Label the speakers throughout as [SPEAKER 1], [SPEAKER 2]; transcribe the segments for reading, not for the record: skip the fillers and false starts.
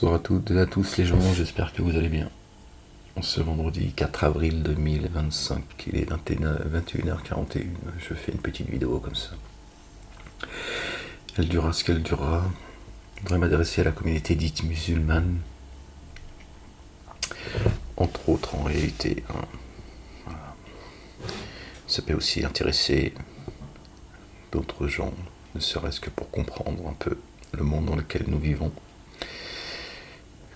[SPEAKER 1] Bonsoir à toutes et à tous les gens, j'espère que vous allez bien. Ce vendredi 4 avril 2025, il est 21h41, je fais une petite vidéo comme ça. Elle durera ce qu'elle durera. Je voudrais m'adresser à la communauté dite musulmane, entre autres en réalité. Voilà. Ça peut aussi intéresser d'autres gens, ne serait-ce que pour comprendre un peu le monde dans lequel nous vivons,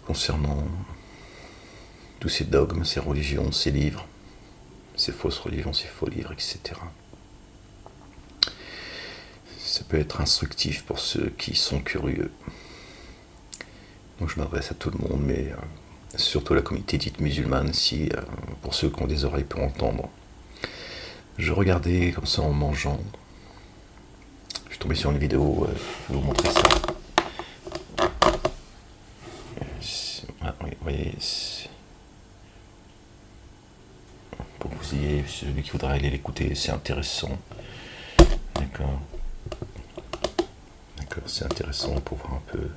[SPEAKER 1] concernant tous ces dogmes, ces religions, ces livres, ces fausses religions, ces faux livres, etc. Ça peut être instructif pour ceux qui sont curieux. Donc je m'adresse à tout le monde, mais surtout à la communauté dite musulmane, pour ceux qui ont des oreilles pour entendre. Je regardais comme ça en mangeant. Je suis tombé sur une vidéo, je vais vous montrer ça. Vous voyez, pour que vous ayez, celui qui voudra aller l'écouter, c'est intéressant. D'accord. D'accord, c'est intéressant pour voir un peu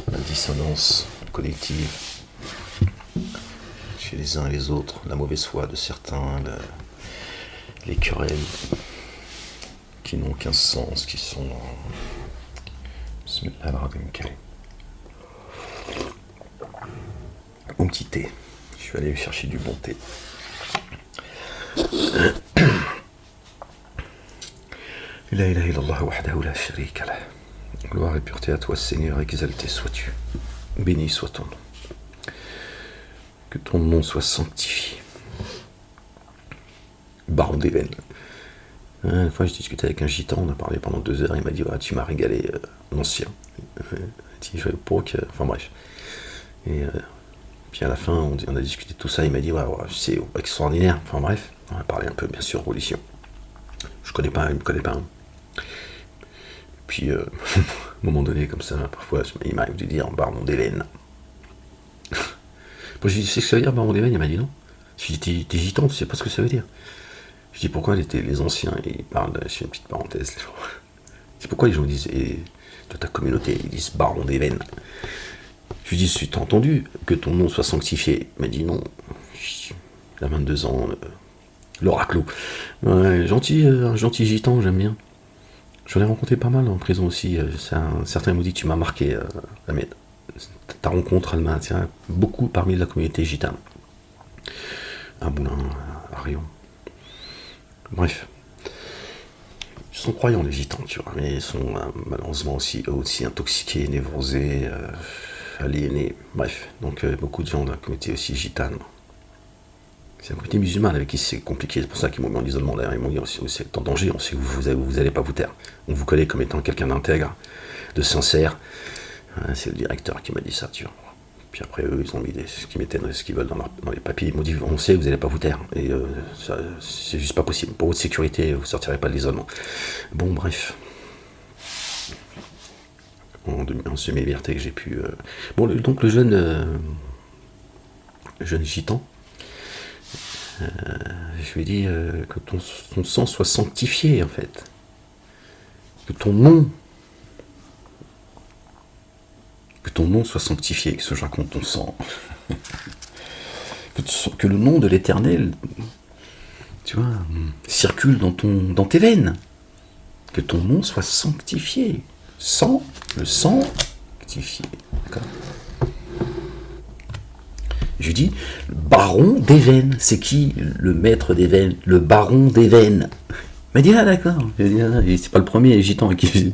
[SPEAKER 1] la dissonance collective chez les uns et les autres, la mauvaise foi de certains, les querelles qui n'ont aucun sens, qui sont... Mon petit thé. Je suis allé chercher du bon thé. La ilaha illallah wahdahu la sharika lah. Gloire et pureté à toi, Seigneur, exalté sois-tu. Béni soit ton nom. Que ton nom soit sanctifié. Baron d'Éven. Une fois, je discutais avec un gitan, on a parlé pendant 2 heures, il m'a dit ouais, tu m'as régalé, l'ancien. Il jouait au poke, enfin bref. Et puis à la fin, on a discuté de tout ça, il m'a dit ouais, c'est extraordinaire, enfin bref. On a parlé un peu, bien sûr, religion. Je connais pas, il me connaît pas. Hein. Puis, à un moment donné, comme ça, parfois, il m'arrive de dire Baron d'Hélène. Bon, je lui ai dit, tu sais ce que ça veut dire, Baron d'Hélène? Il m'a dit non. Je lui ai dit, t'es gitan, tu sais pas ce que ça veut dire. Je dis pourquoi les anciens, ils parlent, je fais une petite parenthèse, c'est pourquoi les gens disent, et de ta communauté, ils disent Baron d'Hélène. Je lui dis, si tu as entendu que ton nom soit sanctifié? Il m'a dit non. Il a 22 ans, l'oracle. Ouais, un gentil gitan, j'aime bien. J'en ai rencontré pas mal en prison aussi. Certains m'ont dit que tu m'as marqué, Ahmed. Ta rencontre, elle m'a attiré beaucoup parmi la communauté gitane. À Moulin, à Rion. Bref. Ils sont croyants, les gitans, tu vois, mais ils sont malheureusement aussi intoxiqués, névrosés, aliénés. Bref, donc beaucoup de gens de la communauté aussi gitane. C'est la communauté musulmane avec qui c'est compliqué, c'est pour ça qu'ils m'ont mis en isolement d'ailleurs. Ils m'ont dit vous êtes en danger, on sait que vous n'allez pas vous taire. On vous connaît comme étant quelqu'un d'intègre, de sincère. C'est le directeur qui m'a dit ça, tu vois. Puis après, eux, ils ont mis ce qu'ils veulent dans les papiers. Ils m'ont dit on sait que vous n'allez pas vous taire. Et ça, c'est juste pas possible. Pour votre sécurité, vous ne sortirez pas de l'isolement. Bon, bref. En semi-liberté que j'ai pu... Bon, donc le jeune gitan, je lui ai dit que ton sang soit sanctifié, en fait. Que ton nom soit sanctifié. Qu'est-ce que je raconte, ton sang? Que le nom de l'Éternel, tu vois, circule dans tes veines. Que ton nom soit sanctifié. Le sang sanctifié. D'accord? Je lui dis, le baron d'Éven, c'est qui le maître d'Éven? Le baron d'Éven. Il m'a dit, ah d'accord. C'est pas le premier gitan à qui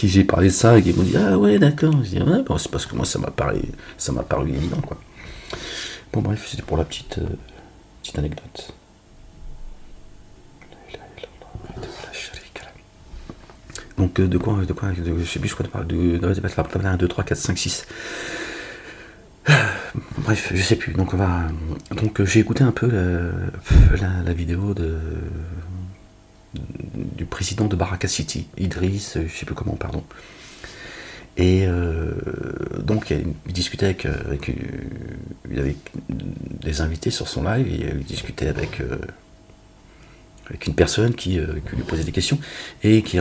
[SPEAKER 1] j'ai parlé de ça, et qui m'ont dit, ah ouais, d'accord. Je dis, ouais, bon, c'est parce que moi, ça m'a paru évident, quoi. Bon, bref, c'était pour la petite anecdote. Donc, de quoi, je sais plus, je crois de parler de 1, 2, 3, 4, 5, 6. Bref, je sais plus. Donc, j'ai écouté un peu la vidéo du président de Baraka City, Idriss, je sais plus comment, pardon. Et donc il discutait il avait des invités sur son live, et il discutait avec une personne qui lui posait des questions et qui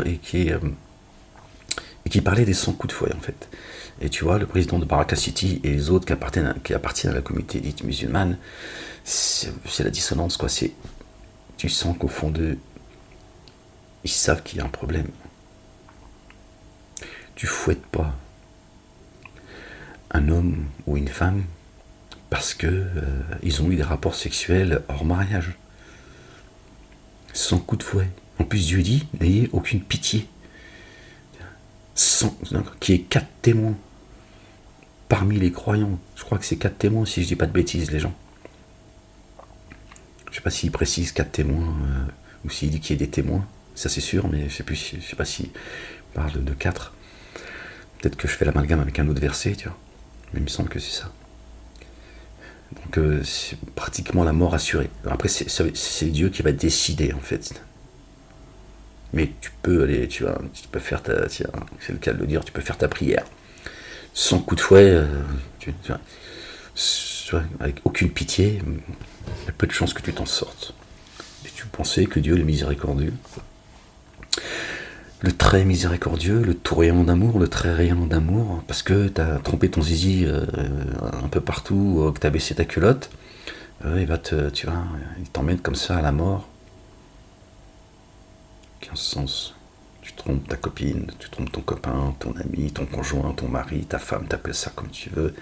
[SPEAKER 1] et qui parlait des 100 coups de fouet, en fait. Et tu vois, le président de Baraka City et les autres qui appartiennent à la communauté dite musulmane, c'est la dissonance, quoi. Tu sens qu'au fond d'eux, ils savent qu'il y a un problème. Tu fouettes pas un homme ou une femme parce que ils ont eu des rapports sexuels hors mariage. 100 coups de fouet. En plus, Dieu dit, n'ayez aucune pitié. Qui est 4 témoins parmi les croyants. Je crois que c'est 4 témoins, si je dis pas de bêtises, les gens. Je sais pas s'il précise 4 témoins ou s'il dit qu'il y ait des témoins. Ça c'est sûr, mais je sais pas s'il parle de 4. Peut-être que je fais l'amalgame avec un autre verset, tu vois. Mais il me semble que c'est ça. Donc c'est pratiquement la mort assurée. Après, c'est Dieu qui va décider, en fait. Mais tu peux aller, tu peux faire c'est le cas de le dire, tu peux faire ta prière. Sans coup de fouet, avec aucune pitié, il y a peu de chances que tu t'en sortes. Et tu pensais que Dieu est miséricordieux. Le très miséricordieux, le tout rayonnant d'amour, le très rayonnant d'amour, parce que t'as trompé ton zizi un peu partout, que t'as baissé ta culotte, il t'emmène comme ça à la mort. 15 sens. Tu trompes ta copine, tu trompes ton copain, ton ami, ton conjoint, ton mari, ta femme, t'appelles ça comme tu veux.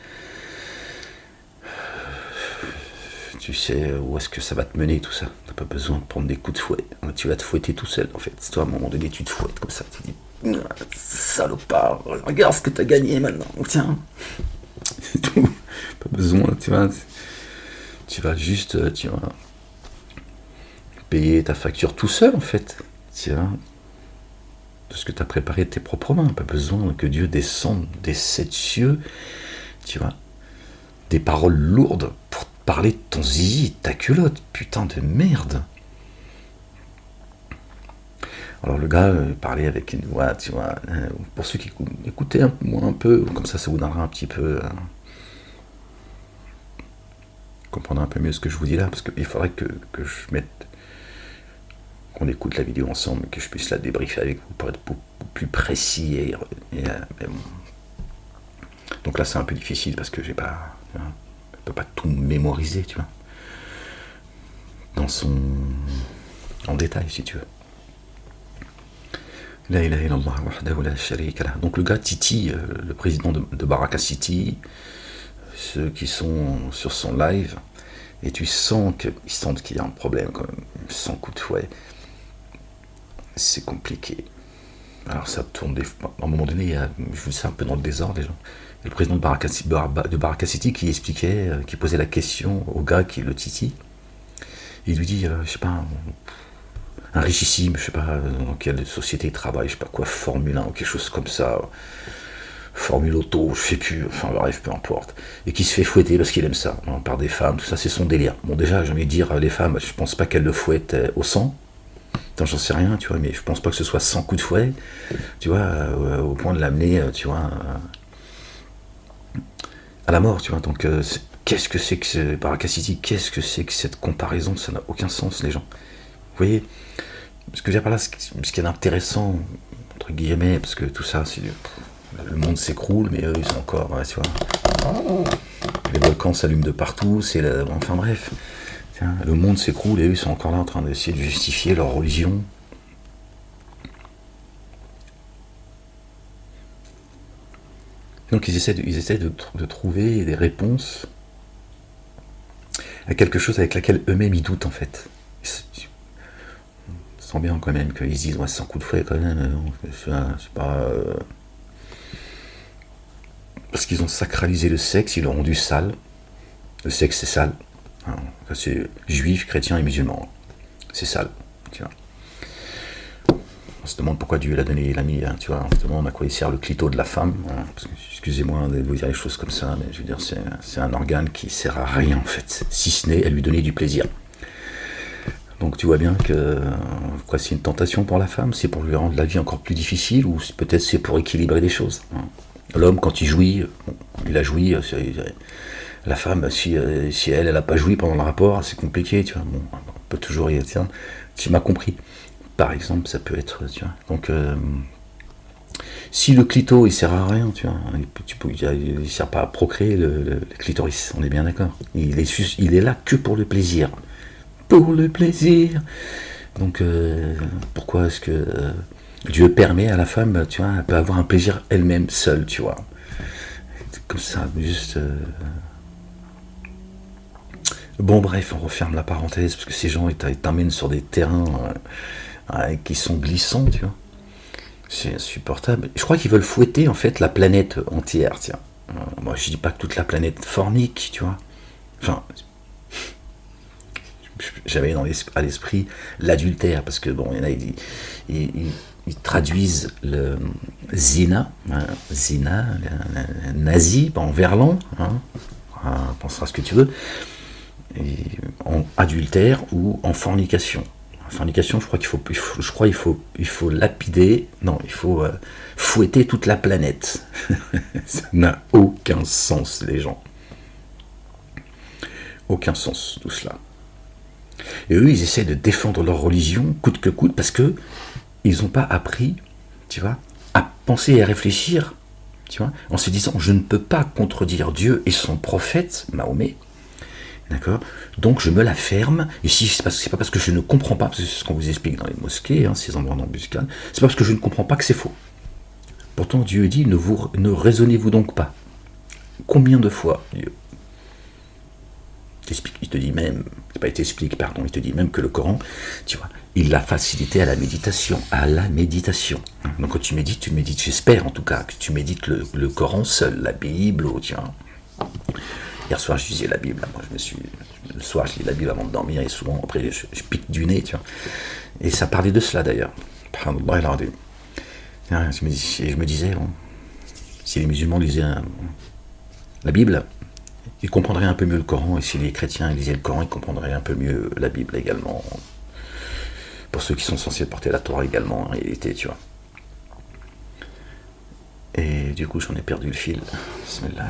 [SPEAKER 1] Tu sais où est-ce que ça va te mener tout ça. T'as pas besoin de prendre des coups de fouet. Tu vas te fouetter tout seul en fait. C'est toi à un moment donné tu te fouettes comme ça. Tu dis salopard, regarde ce que t'as gagné maintenant. Tiens. C'est tout. Pas besoin, tu vas juste payer ta facture tout seul en fait. De ce que tu as préparé de tes propres mains. Pas besoin que Dieu descende des 7 cieux, des paroles lourdes pour te parler de ton zizi, de ta culotte, putain de merde. Alors le gars parlait avec une voix, pour ceux qui écoutez un peu, comme ça vous donnera un petit peu comprendre un peu mieux ce que je vous dis là, parce qu'il faudrait que je mette qu'on écoute la vidéo ensemble, que je puisse la débriefer avec vous pour être beaucoup plus précis bon. Donc là c'est un peu difficile parce que je peux pas tout mémoriser, en détail si tu veux. La ilaha illallah wahdahu la sharika lah. Donc le gars Titi, le président de Baraka City, ceux qui sont sur son live, et tu sens qu'il y a un problème quand même, sans coup de fouet. C'est compliqué. Alors ça tourne à un moment donné, je vous dis ça un peu dans le désordre, les gens. Et le président de Baraka City qui expliquait, qui posait la question au gars qui est le Titi. Il lui dit, je sais pas, un richissime, je sais pas dans quelle société il travaille, je sais pas quoi, Formule 1 ou quelque chose comme ça, Formule Auto, je sais plus, enfin bref, peu importe. Et qui se fait fouetter parce qu'il aime ça, par des femmes, tout ça, c'est son délire. Bon déjà, j'ai envie de dire, les femmes, je pense pas qu'elles le fouettent au sang. J'en sais rien, mais je pense pas que ce soit 100 coups de fouet, au point de l'amener, à la mort, donc qu'est-ce que c'est que ce Baraka City, qu'est-ce que c'est que cette comparaison, ça n'a aucun sens, les gens. Vous voyez, ce que je veux dire par là, ce qui est intéressant, entre guillemets, parce que tout ça, le monde s'écroule, mais eux, ils sont encore, les volcans s'allument de partout, enfin bref. Le monde s'écroule et eux ils sont encore là en train d'essayer de justifier leur religion. Donc ils essaient de trouver des réponses à quelque chose avec laquelle eux-mêmes ils doutent en fait. On sent bien quand même qu'ils se disent sans coup de fouet quand même, c'est pas... Parce qu'ils ont sacralisé le sexe, ils l'ont rendu sale. Le sexe c'est sale. Ça c'est juif, chrétien et musulman. C'est sale, On se demande pourquoi Dieu l'a donné, l'a mis, on se demande à quoi il sert le clito de la femme. Parce que, excusez-moi de vous dire les choses comme ça, mais je veux dire, c'est un organe qui sert à rien en fait, si ce n'est à lui donner du plaisir. Donc tu vois bien que c'est une tentation pour la femme, c'est pour lui rendre la vie encore plus difficile, ou peut-être c'est pour équilibrer les choses. L'homme, quand il jouit, il a joui. La femme, si elle n'a pas joui pendant le rapport, c'est compliqué, on peut toujours y être, tu m'as compris. Par exemple, ça peut être, Donc, Si le clito il sert à rien, tu vois, il sert pas à procréer le clitoris, on est bien d'accord. Il est là que pour le plaisir. Pour le plaisir. Donc pourquoi est-ce que Dieu permet à la femme, tu vois, elle peut avoir un plaisir elle-même seule, tu vois. Comme ça, juste. Bon bref, on referme la parenthèse parce que ces gens ils t'emmènent sur des terrains qui sont glissants, tu vois. C'est insupportable. Je crois qu'ils veulent fouetter en fait la planète entière, tiens. Moi je dis pas que toute la planète fornique, tu vois. Enfin, j'avais à l'esprit l'adultère, parce que bon, il y en a, ils traduisent le zina, hein, zina, nazi, en verlan, hein, pensera ce que tu veux, en adultère ou en fornication. En fornication, je crois qu'il faut lapider, non, il faut fouetter toute la planète. Ça n'a aucun sens, les gens. Aucun sens, tout cela. Et eux, ils essaient de défendre leur religion coûte que coûte parce que ils n'ont pas appris, tu vois, à penser et à réfléchir, tu vois, en se disant je ne peux pas contredire Dieu et son prophète, Mahomet, d'accord. Donc je me la ferme. Et si c'est pas parce que je ne comprends pas, parce que c'est ce qu'on vous explique dans les mosquées, hein, ces endroits d'embuscade, c'est pas parce que je ne comprends pas que c'est faux. Pourtant Dieu dit ne raisonnez-vous donc pas. Combien de fois Dieu il te dit même, c'est pas il t'explique, pardon, il te dit même que le Coran, tu vois, il l'a facilité à la méditation, Donc quand tu médites, j'espère en tout cas, que tu médites le Coran seul, la Bible, tu vois. Hier soir, je lisais la Bible, moi le soir, je lis la Bible avant de dormir, et souvent, après, je pique du nez, tu vois. Et ça parlait de cela d'ailleurs. Je me disais, bon, si les musulmans lisaient la Bible, ils comprendraient un peu mieux le Coran, et si les chrétiens lisaient le Coran, ils comprendraient un peu mieux la Bible également. Pour ceux qui sont censés porter la Torah également, en réalité, tu vois. Et du coup, j'en ai perdu le fil. Bismillah,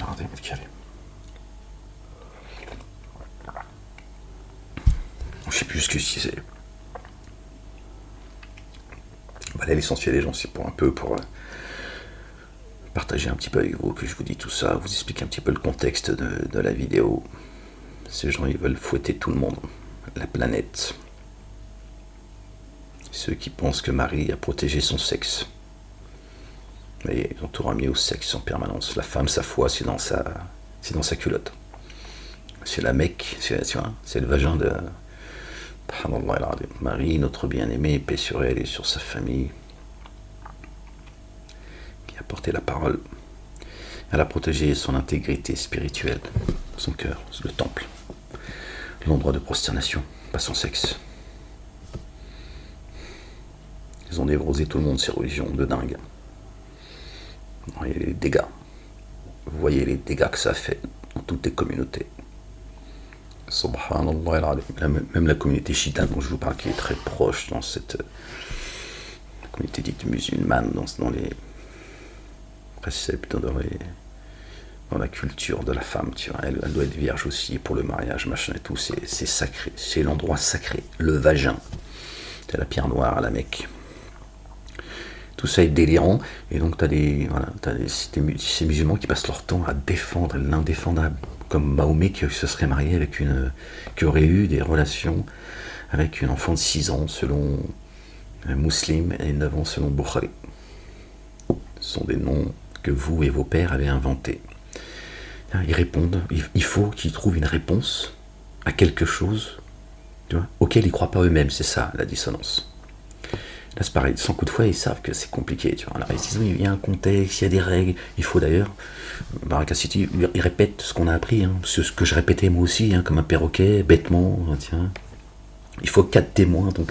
[SPEAKER 1] je sais plus ce que je disais. Voilà, l'essentiel des gens, c'est pour partager un petit peu avec vous, que je vous dis tout ça, vous expliquer un petit peu le contexte de la vidéo. Ces gens, ils veulent fouetter tout le monde, la planète. Ceux qui pensent que Marie a protégé son sexe. Vous voyez, ils ont tout remis au sexe en permanence. La femme, sa foi, c'est dans sa culotte. C'est la Mecque, c'est le vagin de Marie, notre bien-aimée, paix sur elle et sur sa famille, qui a porté la parole. Elle a protégé son intégrité spirituelle, son cœur, le temple, l'endroit de prosternation, pas son sexe. Ils ont névrosé tout le monde, ces religions de dingue. Vous voyez les dégâts. Vous voyez les dégâts que ça a fait dans toutes les communautés. Subhanallah, même la communauté chiite dont je vous parle, qui est très proche dans cette communauté dite musulmane, dans les préceptes, dans la culture de la femme, tu vois. Elle doit être vierge aussi pour le mariage, machin et tout. C'est sacré, c'est l'endroit sacré, le vagin. C'est la pierre noire à la Mecque. Tout ça est délirant, et donc t'as ces musulmans qui passent leur temps à défendre l'indéfendable, comme Mahomet qui se serait marié qui aurait eu des relations avec une enfant de 6 ans selon Muslim et 9 ans selon Bukhari. Ce sont des noms que vous et vos pères avez inventés. Ils répondent, il faut qu'ils trouvent une réponse à quelque chose, tu vois, auquel ils ne croient pas eux-mêmes, c'est ça la dissonance. Là, c'est pareil, sans coup de fouet, ils savent que c'est compliqué. Tu vois. Alors, ils disent, oui, il y a un contexte, il y a des règles. Il faut d'ailleurs, Baraka City, il répète ce qu'on a appris, hein, ce que je répétais moi aussi, hein, comme un perroquet, bêtement. Tiens. Il faut 4 témoins, donc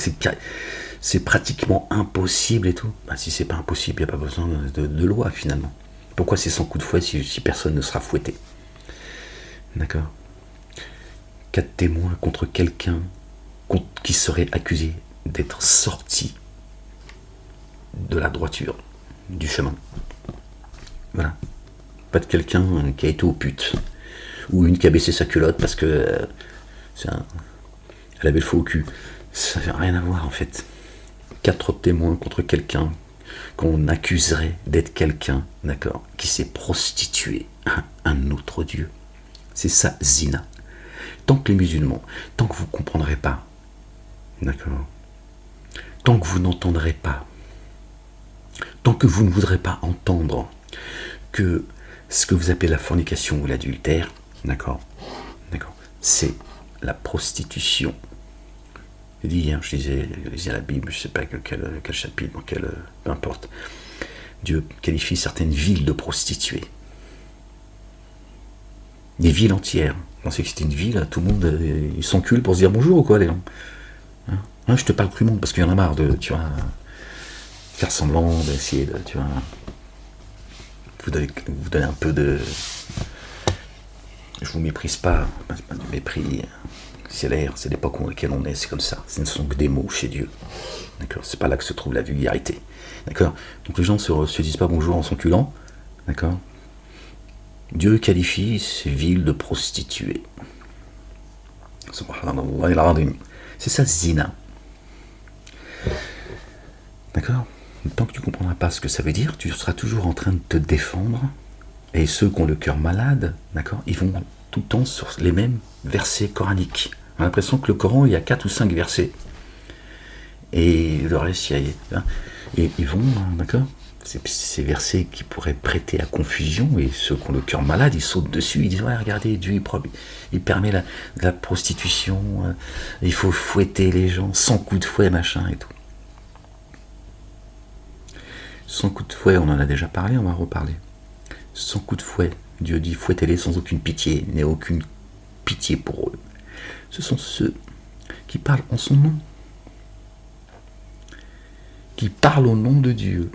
[SPEAKER 1] c'est pratiquement impossible et tout. Ben, si c'est pas impossible, il n'y a pas besoin de loi, finalement. Pourquoi c'est sans coup de fouet si personne ne sera fouetté? D'accord. 4 témoins contre quelqu'un qui serait accusé d'être sorti de la droiture, du chemin. Voilà. Pas de quelqu'un qui a été aux putes, ou une qui a baissé sa culotte parce que elle avait le faux au cul. Ça n'a rien à voir en fait. 4 témoins contre quelqu'un qu'on accuserait d'être quelqu'un, d'accord, qui s'est prostitué à un autre Dieu. C'est ça, zina. Tant que les musulmans, tant que vous ne comprendrez pas, d'accord, tant que vous n'entendrez pas, tant que vous ne voudrez pas entendre que ce que vous appelez la fornication ou l'adultère, d'accord, c'est la prostitution. Je dis, hein, je lisais la Bible, je ne sais pas quel chapitre, peu importe. Dieu qualifie certaines villes de prostituées. Des villes entières. Vous pensez que c'était une ville, tout le monde, ils s'enculent pour se dire bonjour ou quoi, les gens, hein, je te parle crûment parce qu'il y en a marre de, tu vois, faire semblant, d'essayer de, tu vois, vous donner un peu de... Je vous méprise pas, c'est pas du mépris, c'est l'air, c'est l'époque dans laquelle on est, c'est comme ça, ce ne sont que des mots chez Dieu, d'accord, c'est pas là que se trouve la vulgarité, d'accord, donc les gens ne se disent pas bonjour en s'enculant, d'accord, Dieu qualifie ces villes de prostituées, c'est ça zina, d'accord, tant que tu ne comprendras pas ce que ça veut dire, tu seras toujours en train de te défendre. Et ceux qui ont le cœur malade, d'accord, ils vont tout le temps sur les mêmes versets coraniques. On a l'impression que le Coran, il y a 4 ou 5 versets. Et le reste, et ils vont, d'accord, ces versets qui pourraient prêter à confusion, et ceux qui ont le cœur malade, ils sautent dessus, ils disent, ouais, regardez, Dieu, il permet la prostitution, il faut fouetter les gens, sans coup de fouet, machin, et tout. Sans coup de fouet, on en a déjà parlé, on va reparler. Sans coup de fouet, Dieu dit fouettez-les sans aucune pitié, n'ayez aucune pitié pour eux. Ce sont ceux qui parlent en son nom, qui parlent au nom de Dieu.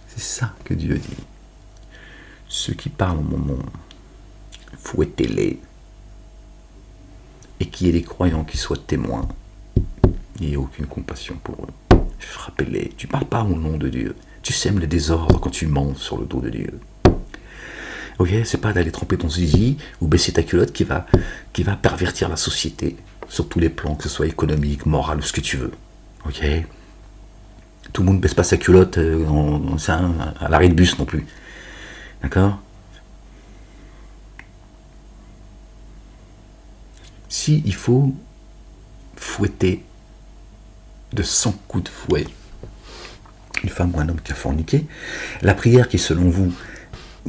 [SPEAKER 1] C'est ça que Dieu dit. Ceux qui parlent en mon nom, fouettez-les. Et qu'il y ait des croyants qui soient témoins. Il n'y a aucune compassion pour eux. Frappez-les. Tu ne parles pas au nom de Dieu. Tu sèmes le désordre quand tu mens sur le dos de Dieu. Ok, c'est pas d'aller tremper ton zizi ou baisser ta culotte qui va pervertir la société sur tous les plans, que ce soit économique, moral ou ce que tu veux. Ok. Tout le monde ne baisse pas sa culotte à l'arrêt de bus non plus. D'accord. Si il faut fouetter de 100 coups de fouet une femme ou un homme qui a forniqué, la prière qui, selon vous,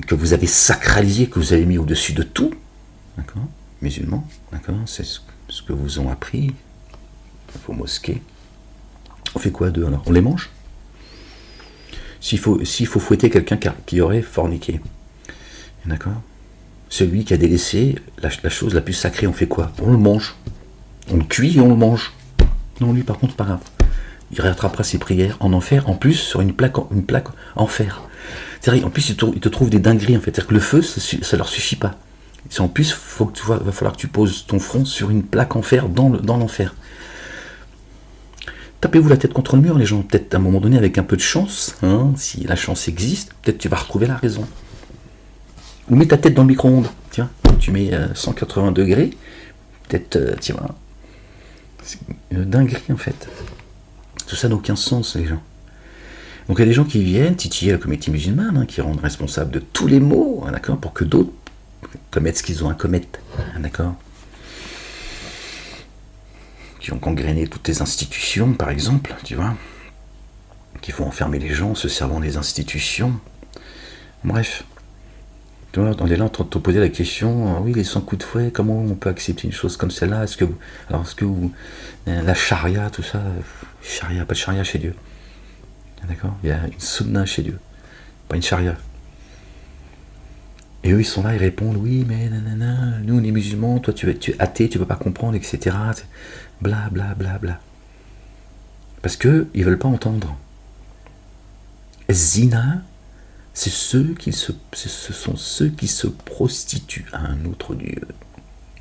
[SPEAKER 1] que vous avez sacralisée, que vous avez mis au-dessus de tout, d'accord, musulmans, d'accord, c'est ce que vous ont appris, vos mosquées. On fait quoi d'eux alors? On les mange? S'il faut fouetter quelqu'un qui aurait forniqué, d'accord, celui qui a délaissé la chose la plus sacrée, on fait quoi? On le mange. On le cuit et on le mange. Non, lui par contre, pas grave. Il rattrapera ses prières en enfer, en plus sur une plaque en fer. C'est-à-dire, en plus, ils te trouvent des dingueries, en fait. C'est-à-dire que le feu, ça leur suffit pas. En plus, il va falloir que tu poses ton front sur une plaque en fer dans l'enfer. Tapez-vous la tête contre le mur, les gens. Peut-être à un moment donné, avec un peu de chance, hein, si la chance existe, peut-être tu vas retrouver la raison. Ou mets ta tête dans le micro-ondes. Tiens, tu mets 180 degrés, peut-être, tu vois. C'est une dinguerie, en fait. Tout ça n'a aucun sens, les gens. Donc il y a des gens qui viennent titiller la communauté musulmane, hein, qui rendent responsable de tous les maux, hein, d'accord, pour que d'autres commettent ce qu'ils ont à commettre, hein, d'accord. Qui ont gangréné toutes les institutions, par exemple, tu vois, qui font enfermer les gens, se servant des institutions. Bref. Tu vois, on est là en train de te poser la question, oui, les 100 coups de fouet, comment on peut accepter une chose comme celle-là? Est-ce que vous, la charia, tout ça, charia, pas de charia chez Dieu. D'accord? Il y a une sunna chez Dieu, pas une charia. Et eux, ils sont là, ils répondent, oui, mais nanana, nous, on est musulmans, toi, tu es athée, tu peux pas comprendre, etc. Bla, bla, bla, bla. Parce qu'ils ne veulent pas entendre. Zina, ce sont ceux qui se prostituent à un autre Dieu,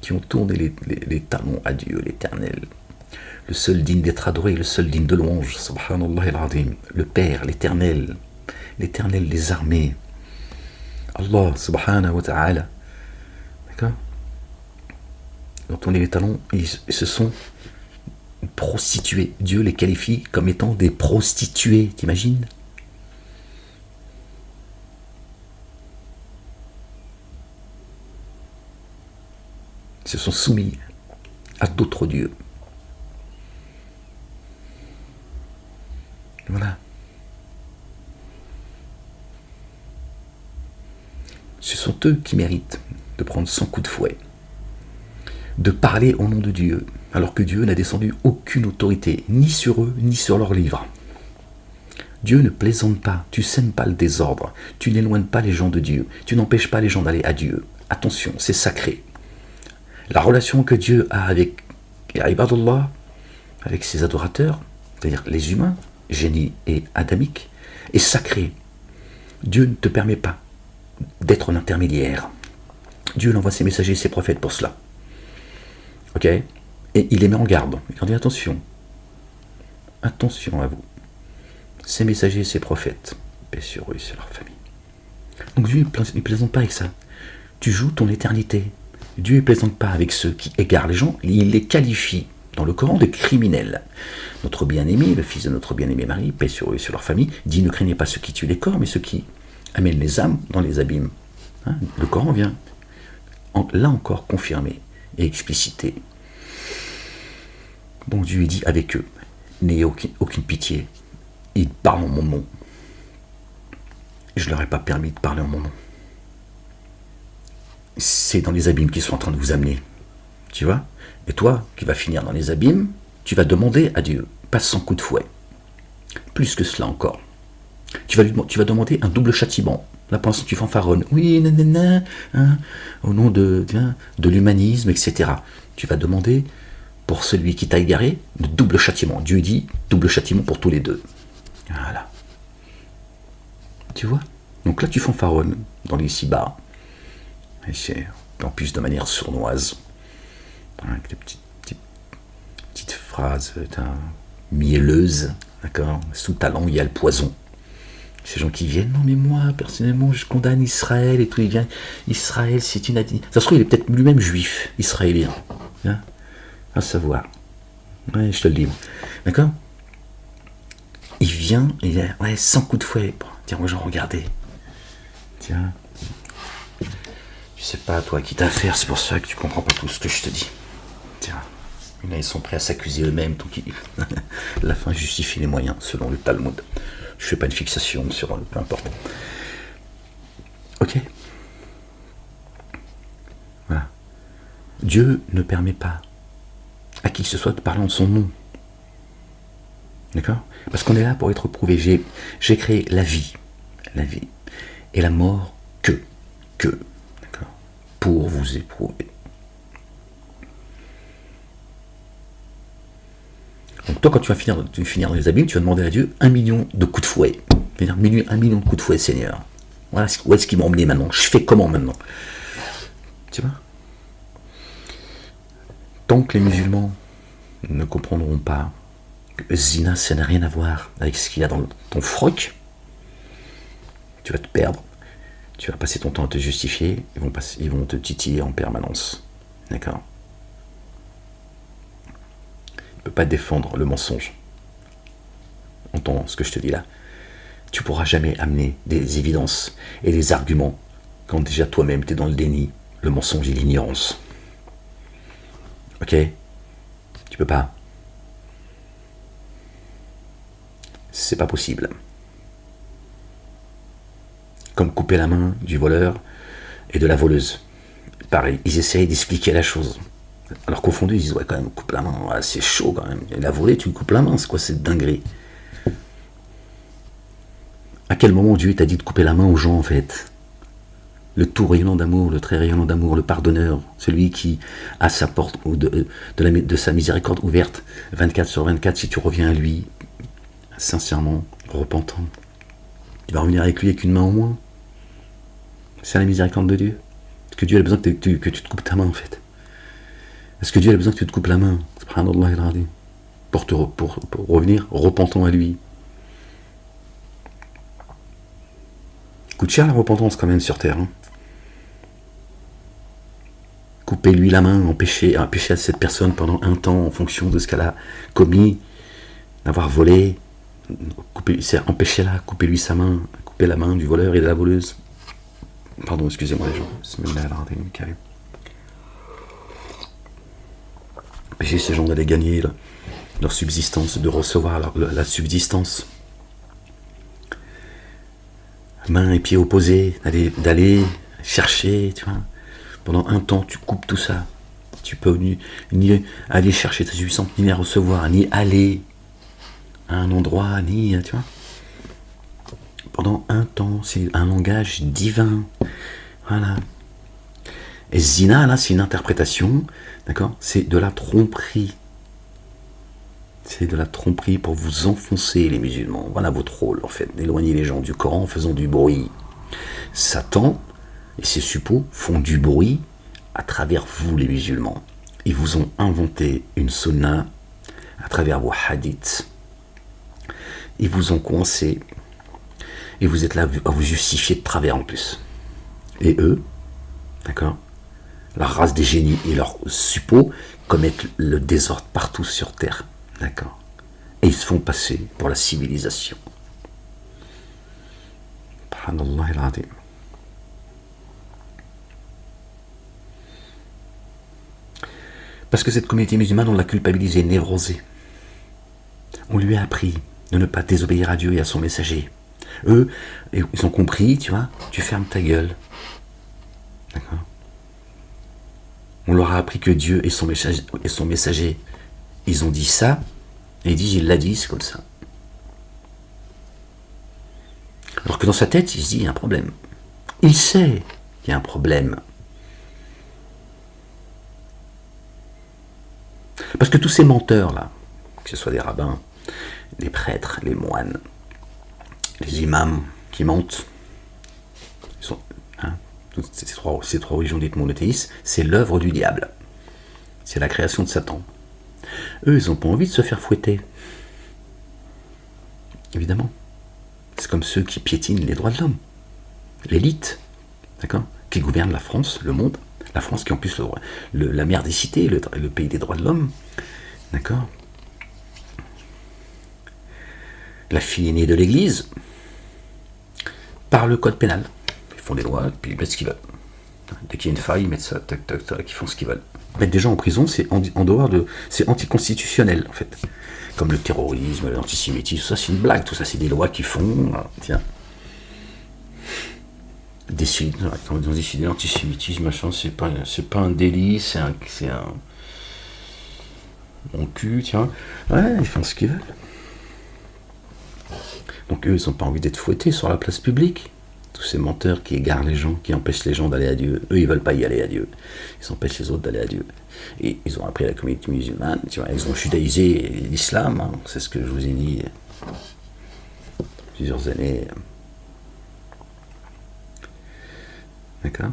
[SPEAKER 1] qui ont tourné les talons à Dieu, l'Éternel, le seul digne d'être adoré, le seul digne de louange, subhanallah al-azim, le Père, l'Éternel des armées, Allah subhanahu wa ta'ala, d'accord, ils ont tourné les talons, et ce sont prostituées. Dieu les qualifie comme étant des prostituées, t'imagines? Ils se sont soumis à d'autres dieux. Voilà. Ce sont eux qui méritent de prendre 100 coups de fouet, de parler au nom de Dieu, alors que Dieu n'a descendu aucune autorité, ni sur eux, ni sur leurs livres. Dieu ne plaisante pas, tu sèmes pas le désordre, tu n'éloignes pas les gens de Dieu, tu n'empêches pas les gens d'aller à Dieu. Attention, c'est sacré. La relation que Dieu a avec Ibadullah, avec ses adorateurs, c'est-à-dire les humains, génie et adamique, est sacrée. Dieu ne te permet pas d'être l'intermédiaire. Dieu envoie ses messagers, ses prophètes pour cela. Ok? Et il les met en garde. Il leur dit attention. Attention à vous. Ces messagers, ces prophètes, paix sur eux, c'est leur famille. Donc Dieu ne plaisante pas avec ça. Tu joues ton éternité. Dieu ne plaisante pas avec ceux qui égarent les gens. Il les qualifie dans le Coran de criminels. Notre bien-aimé, le fils de notre bien-aimé Marie, paix sur eux et sur leur famille, dit ne craignez pas ceux qui tuent les corps, mais ceux qui amènent les âmes dans les abîmes. Hein? Le Coran vient là encore confirmer et expliciter. Bon Dieu dit avec eux, n'ayez aucune pitié. Ils parlent en mon nom. Je ne leur ai pas permis de parler en mon nom. C'est dans les abîmes qu'ils sont en train de vous amener. Tu vois? Et toi, qui vas finir dans les abîmes, tu vas demander à Dieu, pas 100 coups de fouet. Plus que cela encore. Tu vas demander un double châtiment. Là, pour l'instant, tu fanfaronnes. Oui, nanana, hein, au nom de l'humanisme, etc. Tu vas demander, pour celui qui t'a égaré, le double châtiment. Dieu dit, double châtiment pour tous les deux. Voilà. Tu vois? Donc là, tu fanfaronnes dans les ici-bas. Et c'est en plus de manière sournoise. Avec des petites phrases mielleuses. D'accord? Sous ta langue, il y a le poison. Ces gens qui viennent, non mais moi, personnellement, je condamne Israël et tout. Il vient, Israël, c'est une... Ça se trouve, il est peut-être lui-même juif, israélien. Hein? À savoir. Ouais, je te le dis. D'accord? Il vient, il a 100 coups de fouet. Bon, tiens, moi, j'en regardais. Tiens. Tu sais pas, toi, qui t'a affaire, c'est pour ça que tu comprends pas tout ce que je te dis. Tiens. Et là, ils sont prêts à s'accuser eux-mêmes, donc la fin justifie les moyens, selon le Talmud. Je fais pas une fixation sur peu importe. Ok. Voilà. Dieu ne permet pas à qui que ce soit de parler en son nom. D'accord? Parce qu'on est là pour être prouvé. J'ai créé la vie, et la mort d'accord? Pour vous éprouver. Donc toi, quand tu vas finir dans les abîmes, tu vas demander à Dieu 1 million de coups de fouet. 1 million de coups de fouet, Seigneur. Voilà où est-ce qu'ils m'ont emmené maintenant. Je fais comment maintenant? Tu vois? Tant que les musulmans ne comprendront pas que zina, ça n'a rien à voir avec ce qu'il y a dans ton froc, tu vas te perdre. Tu vas passer ton temps à te justifier. Ils vont te titiller en permanence. D'accord? Tu ne peux pas défendre le mensonge. Entends ce que je te dis là. Tu ne pourras jamais amener des évidences et des arguments quand déjà toi-même tu es dans le déni, le mensonge et l'ignorance. Ok? Tu peux pas. C'est pas possible. Comme couper la main du voleur et de la voleuse. Pareil, ils essayent d'expliquer la chose. Alors qu'au fond d'eux, ils disent, ouais, quand même, coupe la main, ouais, c'est chaud quand même. Et la volée, tu coupes la main, c'est quoi cette dinguerie? À quel moment Dieu t'a dit de couper la main aux gens, en fait? Le tout rayonnant d'amour, le très rayonnant d'amour, le pardonneur, celui qui a sa porte de sa miséricorde ouverte 24/24, si tu reviens à lui, sincèrement, repentant, tu vas revenir avec lui avec une main au moins. C'est la miséricorde de Dieu. Est-ce que Dieu a besoin que tu te coupes ta main, en fait? Est-ce que Dieu a besoin que tu te coupes la main? Subhanallah al-Azim. Pour revenir repentant à lui. Coûte cher la repentance quand même sur terre. Hein. Couper coupez-lui la main, empêchez cette personne pendant un temps en fonction de ce qu'elle a commis, d'avoir volé, empêchez-la, coupez-lui sa main, coupez la main du voleur et de la voleuse. Pardon, excusez-moi les gens. Empêchez ces gens d'aller gagner leur subsistance, de recevoir la subsistance. Main et pieds opposés, d'aller chercher, tu vois. Pendant un temps, tu coupes tout ça. Tu peux ni aller chercher ta subsistance, ni la recevoir, ni aller à un endroit, ni, tu vois. Pendant un temps, c'est un langage divin. Voilà. Et zina, là, c'est une interprétation, d'accord? C'est de la tromperie. C'est de la tromperie pour vous enfoncer, les musulmans. Voilà votre rôle, en fait, d'éloigner les gens du Coran en faisant du bruit. Satan et ses suppôts font du bruit à travers vous, les musulmans. Ils vous ont inventé une sunna à travers vos hadiths. Ils vous ont coincé. Et vous êtes là à vous justifier de travers en plus. Et eux, d'accord, la race des génies et leurs suppôts commettent le désordre partout sur terre. D'accord. Et ils se font passer pour la civilisation. Subhanallah al-Azim. Parce que cette communauté musulmane, on l'a culpabilisée, névrosée. On lui a appris de ne pas désobéir à Dieu et à son messager. Eux, ils ont compris, tu vois, tu fermes ta gueule. D'accord. On leur a appris que Dieu et son messager, ils ont dit ça, et ils disent, il l'a dit, c'est comme ça. Alors que dans sa tête, il se dit, il y a un problème. Il sait qu'il y a un problème. Parce que tous ces menteurs-là, que ce soit des rabbins, des prêtres, les moines, les imams qui mentent, toutes ces trois religions dites monothéistes, c'est l'œuvre du diable. C'est la création de Satan. Eux, ils n'ont pas envie de se faire fouetter. Évidemment. C'est comme ceux qui piétinent les droits de l'homme. L'élite, d'accord, qui gouverne la France, le monde. La France qui est en plus la mère des cités, le pays des droits de l'homme. D'accord. La fille aînée de l'Église, par le code pénal. Ils font des lois, puis ils mettent ce qu'ils veulent. Dès qu'il y a une faille, ils mettent ça, tac, tac, tac, ils font ce qu'ils veulent. Mettre des gens en prison, c'est c'est anticonstitutionnel, en fait. Comme le terrorisme, l'antisémitisme, tout ça, c'est une blague, tout ça, c'est des lois qu'ils font. Tiens. Ils ont décidé l'antisémitisme, machin, c'est pas un délit, c'est un mon cul, tiens. Ouais, ils font ce qu'ils veulent. Donc eux, ils n'ont pas envie d'être fouettés sur la place publique. Tous ces menteurs qui égarent les gens, qui empêchent les gens d'aller à Dieu. Eux, ils veulent pas y aller à Dieu. Ils empêchent les autres d'aller à Dieu. Et ils ont appris la communauté musulmane, tu vois, ils ont judaïsé l'islam, hein, c'est ce que je vous ai dit plusieurs années. D'accord ?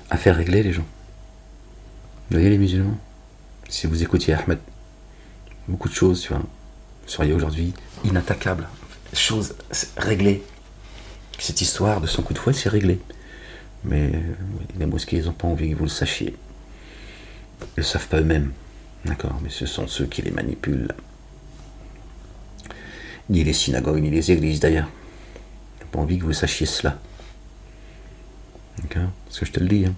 [SPEAKER 1] À faire régler les gens. Vous voyez les musulmans ? Si vous écoutiez Ahmed, beaucoup de choses, tu vois, vous seriez aujourd'hui inattaquable. Choses réglées. Cette histoire de son coup de fouet, c'est réglé. Mais les mosquées, ils n'ont pas envie que vous le sachiez. Ils ne le savent pas eux-mêmes. D'accord ? Mais ce sont ceux qui les manipulent. Ni les synagogues, ni les églises d'ailleurs. Ils n'ont pas envie que vous sachiez cela. D'accord ? Parce que je te le dis, hein,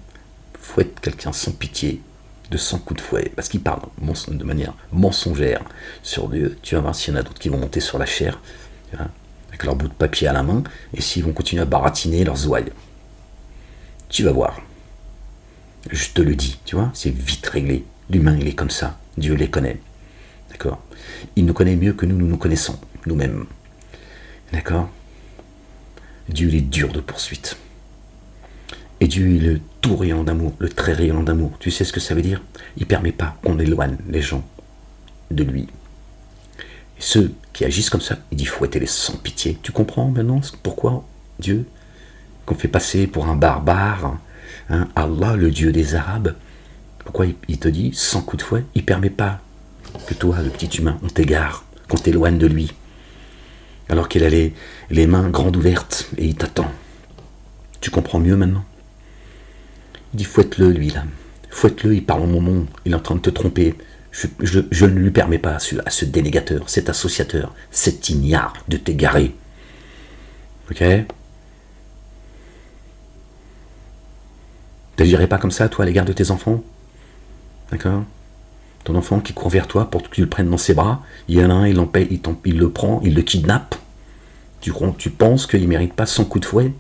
[SPEAKER 1] fouette quelqu'un sans pitié, de 100 coups de fouet, parce qu'ils parlent de manière mensongère sur Dieu. Tu vas voir s'il y en a d'autres qui vont monter sur la chair, tu vois, avec leur bout de papier à la main, et s'ils vont continuer à baratiner leurs ouailles. Tu vas voir. Je te le dis, tu vois, c'est vite réglé. L'humain, il est comme ça. Dieu les connaît. D'accord ? Il nous connaît mieux que nous nous connaissons, nous-mêmes. D'accord ? Dieu, il est dur de poursuite. Et Dieu est le tout rayonnant d'amour, le très rayonnant d'amour. Tu sais ce que ça veut dire ? Il ne permet pas qu'on éloigne les gens de lui. Et ceux qui agissent comme ça, il dit fouettez-les sans pitié. Tu comprends maintenant pourquoi Dieu, qu'on fait passer pour un barbare, hein, Allah, le Dieu des Arabes, pourquoi il te dit sans coup de fouet ? Il ne permet pas que toi, le petit humain, on t'égare, qu'on t'éloigne de lui. alors qu'il a les mains grandes ouvertes et il t'attend. Tu comprends mieux maintenant? Il dit fouette-le, lui, là. Fouette-le, il parle en mon nom, il est en train de te tromper. Je ne lui permets pas à ce dénégateur, cet associateur, cet ignare de t'égarer. Ok? T'agirais pas comme ça, toi, à l'égard de tes enfants? D'accord? Ton enfant qui court vers toi pour que tu le prennes dans ses bras, il y en a un, il le prend, il le kidnappe. Tu penses qu'il ne mérite pas 100 coups de fouet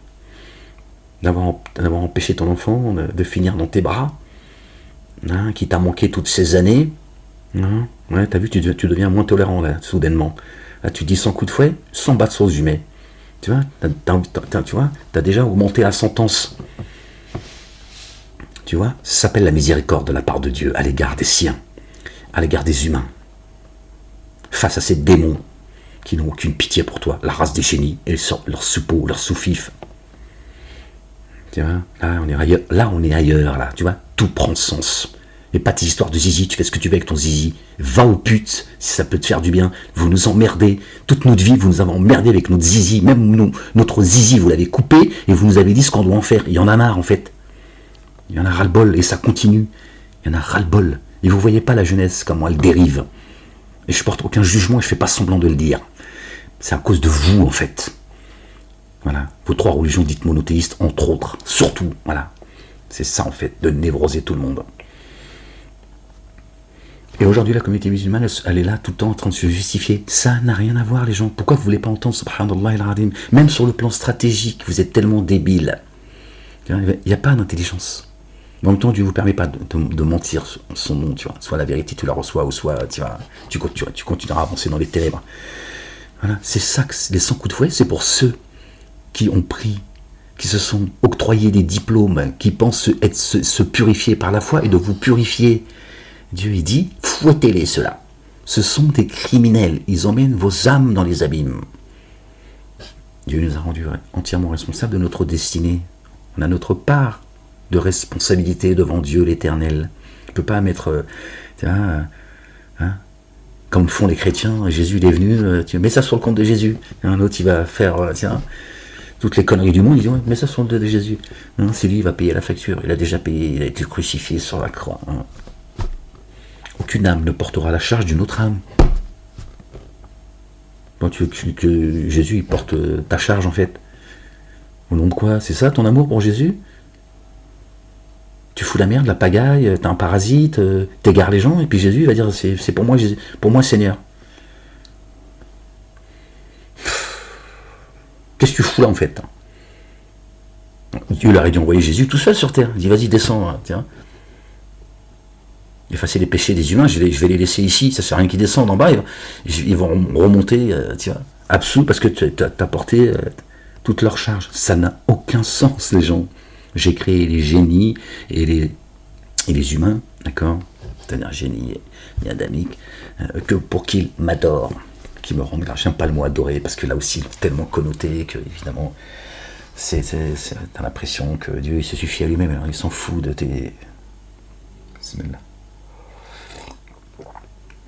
[SPEAKER 1] d'avoir empêché ton enfant de finir dans tes bras, hein, qui t'a manqué toutes ces années, hein, ouais, t'as vu, tu deviens moins tolérant là, soudainement. Là, tu dis 100 coups de fouet, 100 bas de sauce jumet. Tu vois, t'as déjà augmenté la sentence. Tu vois, ça s'appelle la miséricorde de la part de Dieu à l'égard des siens, à l'égard des humains, face à ces démons qui n'ont aucune pitié pour toi, la race des génies et leurs suppôts, leurs sous-fifs. Tu vois, là on est ailleurs, là, tu vois, tout prend sens. Et pas tes histoires de zizi, tu fais ce que tu veux avec ton zizi. Va aux putes, si ça peut te faire du bien. Vous nous emmerdez. Toute notre vie, vous nous avez emmerdé avec notre zizi. Même notre zizi, vous l'avez coupé et vous nous avez dit ce qu'on doit en faire. Il y en a marre, en fait. Il y en a ras-le-bol et ça continue. Il y en a ras-le-bol. Et vous voyez pas la jeunesse, comment elle dérive. Et je porte aucun jugement et je fais pas semblant de le dire. C'est à cause de vous, en fait. Voilà. Vos 3 religions dites monothéistes, entre autres. Surtout, voilà. C'est ça, en fait, de névroser tout le monde. Et aujourd'hui, la communauté musulmane, elle est là tout le temps en train de se justifier. Ça n'a rien à voir, les gens. Pourquoi vous ne voulez pas entendre subhanallah al-azim? Même sur le plan stratégique, vous êtes tellement débiles. Il n'y a pas d'intelligence. En même temps, Dieu ne vous permet pas de mentir en son nom, tu vois. Soit la vérité, tu la reçois, ou soit tu continueras à avancer dans les ténèbres. Voilà. C'est ça que les 100 coups de fouet, c'est pour ceux qui ont pris, qui se sont octroyés des diplômes, qui pensent se purifier par la foi et de vous purifier. Dieu, il dit, fouettez-les, ceux-là. Ce sont des criminels. Ils emmènent vos âmes dans les abîmes. Dieu nous a rendus entièrement responsables de notre destinée. On a notre part de responsabilité devant Dieu l'Éternel. On ne peut pas mettre, comme font les chrétiens, Jésus il est venu, tu mets ça sur le compte de Jésus. Un autre, il va faire, toutes les conneries du monde, il dit, ouais, mets ça sur le compte de Jésus. C'est lui, il va payer la facture. Il a déjà payé, il a été crucifié sur la croix. Aucune âme ne portera la charge d'une autre âme. Quand tu veux que Jésus il porte ta charge, en fait. Au nom de quoi? C'est ça ton amour pour Jésus? Tu fous la merde, la pagaille, t'es un parasite, t'égares les gens, et puis Jésus il va dire c'est pour moi, Jésus, pour moi Seigneur. Qu'est-ce que tu fous là, en fait? Dieu leur a dû envoyer Jésus tout seul sur terre. Il dit vas-y, descends, tiens. Effacer les péchés des humains, je vais les laisser ici, ça sert à rien qu'ils descendent en bas, ils vont remonter, absous, parce que tu as porté toute leur charge. Ça n'a aucun sens, les gens. J'ai créé les génies et les humains, d'accord, c'est-à-dire génie et adamique, que pour qu'ils m'adorent, qu'ils me rendent grâce. J'aime pas le mot adorer, parce que là aussi, c'est tellement connoté que, évidemment, t'as l'impression que Dieu il se suffit à lui-même, alors il s'en fout de tes... C'est même là.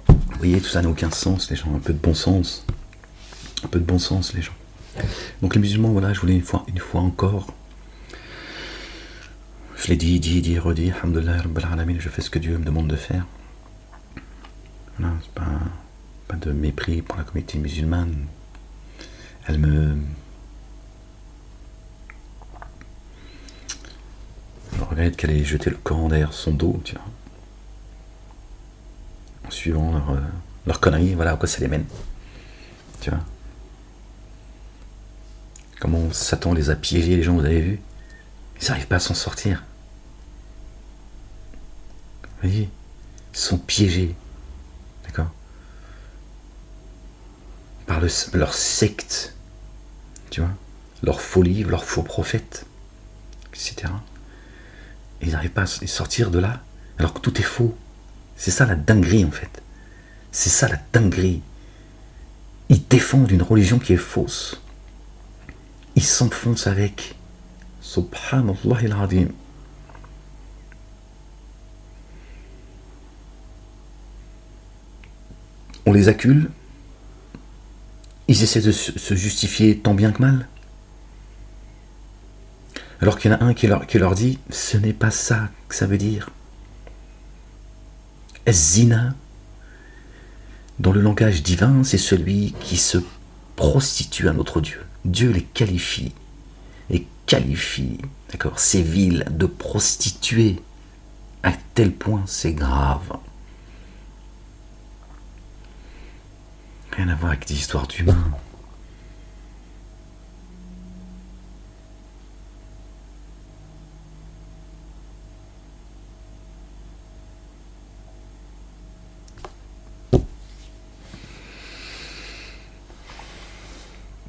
[SPEAKER 1] Vous voyez, tout ça n'a aucun sens, les gens. Un peu de bon sens. Un peu de bon sens, les gens. Donc les musulmans, voilà, je voulais une fois encore. Je l'ai dit, redit. Alhamdulillah, Rabbil Alamin, je fais ce que Dieu me demande de faire. Voilà, c'est pas de mépris pour la communauté musulmane. Je regrette qu'elle ait jeté le Coran derrière son dos, tu vois. En suivant leur conneries, voilà à quoi ça les mène. Tu vois. Comment Satan les a piégés, les gens, vous avez vu? Ils n'arrivent pas à s'en sortir. Vous voyez? Ils sont piégés. D'accord? Par leur secte. Tu vois? Leurs faux livres, leurs faux prophètes. Etc. Et ils n'arrivent pas à sortir de là, alors que tout est faux. C'est ça la dinguerie, en fait. C'est ça la dinguerie. Ils défendent une religion qui est fausse. Ils s'enfoncent avec. Subhanallah al-azim. On les accule ils essaient de se justifier tant bien que mal. Alors qu'il y en a un qui leur dit, ce n'est pas ça que ça veut dire. Ez-zina, dans le langage divin, c'est celui qui se prostitue à notre Dieu. Dieu les qualifie, d'accord, ces villes de prostituées. À tel point, c'est grave. Rien à voir avec des histoires d'humains.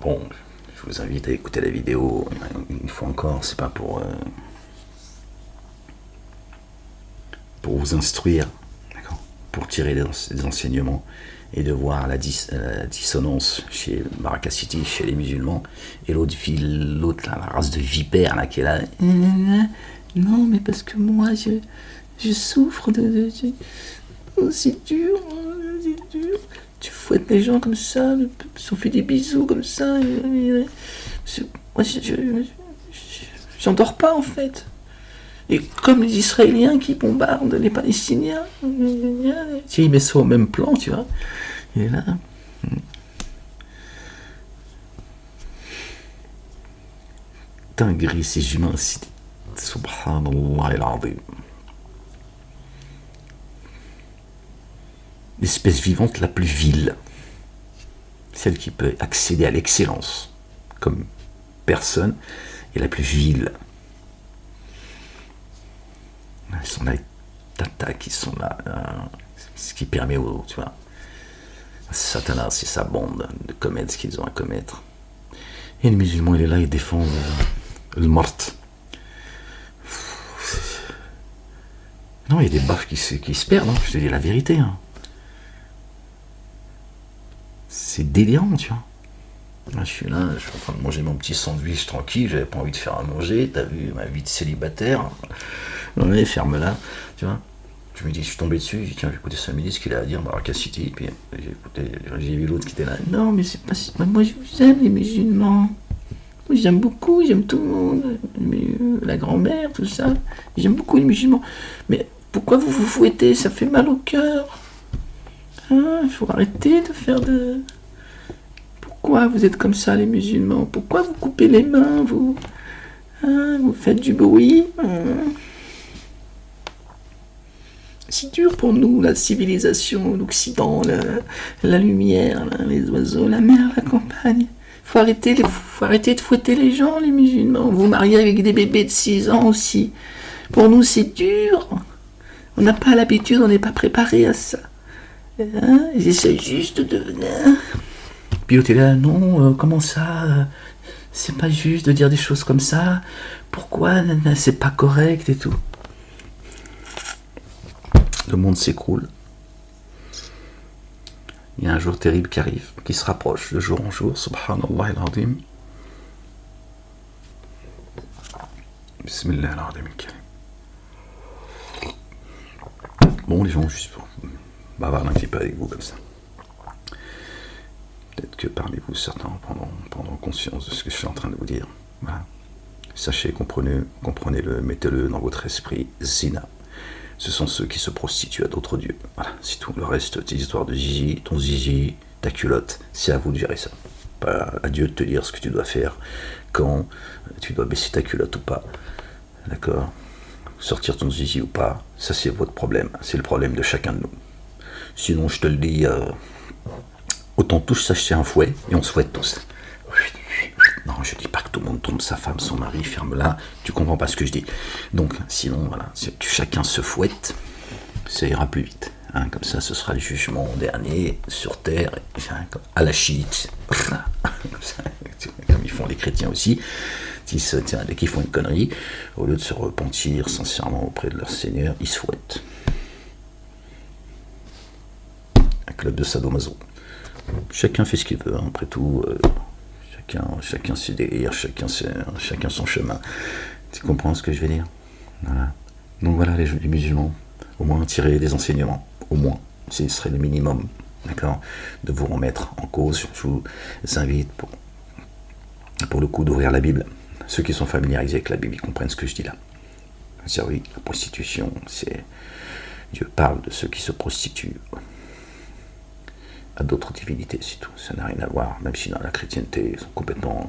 [SPEAKER 1] Bon, je vous invite à écouter la vidéo une fois encore, c'est pas pour vous instruire, d'accord, pour tirer des enseignements et de voir la dissonance chez Baraka City, chez les musulmans, et l'autre la race de vipères là qui est là. Non, mais parce que moi je souffre oh, c'est dur. Tu fouettes les gens comme ça, on fait des bisous comme ça. Moi, j'endors pas en fait. Et comme les Israéliens qui bombardent les Palestiniens, tu il met ça au même plan, tu vois. Et là. Dinguerie, ces humains, subhanallah el-azim. L'espèce vivante la plus vile, celle qui peut accéder à l'excellence comme personne, est la plus vile. Ils sont là, tata, qui sont là, ce qui permet aux, tu vois, à Satanas et sa bande de commettre ce qu'ils ont à commettre. Et le musulman, il est là, il défend le mort. Non, il y a des baffes qui se perdent, hein, je te dis la vérité. Hein. C'est délirant, tu vois. Là, je suis là, je suis en train de manger mon petit sandwich tranquille, j'avais pas envie de faire à manger, t'as vu ma vie de célibataire. Ouais, ferme-la, tu vois. Je me dis, je suis tombé dessus, j'ai dit, tiens, j'ai écouté 5 minutes ce qu'il a à dire, Baraka City, puis j'ai vu l'autre qui était là. Non, mais c'est pas si. Moi, j'aime les musulmans. Moi, j'aime beaucoup, j'aime tout le monde. La grand-mère, tout ça. J'aime beaucoup les musulmans. Mais pourquoi vous vous fouettez? Ça fait mal au cœur. Hein, il faut arrêter de faire de. Pourquoi vous êtes comme ça, les musulmans? Pourquoi vous coupez les mains, vous? Hein, vous faites du bruit? C'est dur pour nous, la civilisation, l'Occident, la lumière, les oiseaux, la mer, la campagne. Faut arrêter de fouetter les gens, les musulmans. Vous mariez avec des bébés de 6 ans aussi. Pour nous, c'est dur. On n'a pas l'habitude, on n'est pas préparé à ça. Hein, ils essaient juste de... Puis l'autre est là, non, comment ça c'est pas juste de dire des choses comme ça. Pourquoi c'est pas correct et tout. Le monde s'écroule. Il y a un jour terrible qui arrive, qui se rapproche de jour en jour. Subhanallah el-azim. Bismillah el-azim el-karim. Bon, les gens, juste pour bavarder un petit peu avec vous comme ça. Peut-être que parmi vous, certains prendront conscience de ce que je suis en train de vous dire. Voilà. Sachez, comprenez-le, mettez-le dans votre esprit. Zina. Ce sont ceux qui se prostituent à d'autres dieux. Voilà, c'est tout. Le reste, tes histoires de zizi, ton zizi, ta culotte, c'est à vous de gérer ça. Pas à Dieu de te dire ce que tu dois faire, quand tu dois baisser ta culotte ou pas. D'accord? Sortir ton zizi ou pas, ça c'est votre problème. C'est le problème de chacun de nous. Sinon, je te le dis, autant tous s'acheter un fouet et on se fouette tous. Non, je dis pas que tout le monde trompe sa femme, son mari, ferme-la, tu comprends pas ce que je dis. Donc, sinon, voilà, si chacun se fouette, ça ira plus vite. Hein, comme ça, ce sera le jugement dernier sur terre, à la chiite. Comme ils font les chrétiens aussi, dès qu'ils font une connerie, au lieu de se repentir sincèrement auprès de leur Seigneur, ils se fouettent. Un club de sadomaso. Chacun fait ce qu'il veut, hein, après tout. Chacun ses délires, chacun son chemin. Tu comprends ce que je veux dire? Voilà. Donc voilà, les musulmans, au moins tirer des enseignements. Au moins, ce serait le minimum.
[SPEAKER 2] d'accord, de vous remettre en cause. Je vous invite pour le coup d'ouvrir la Bible. Ceux qui sont familiarisés avec la Bible, ils comprennent ce que je dis là. C'est-à-dire, oui, la prostitution, c'est... Dieu parle de ceux qui se prostituent à d'autres divinités, c'est tout. Ça n'a rien à voir, même si dans la chrétienté, ils sont complètement...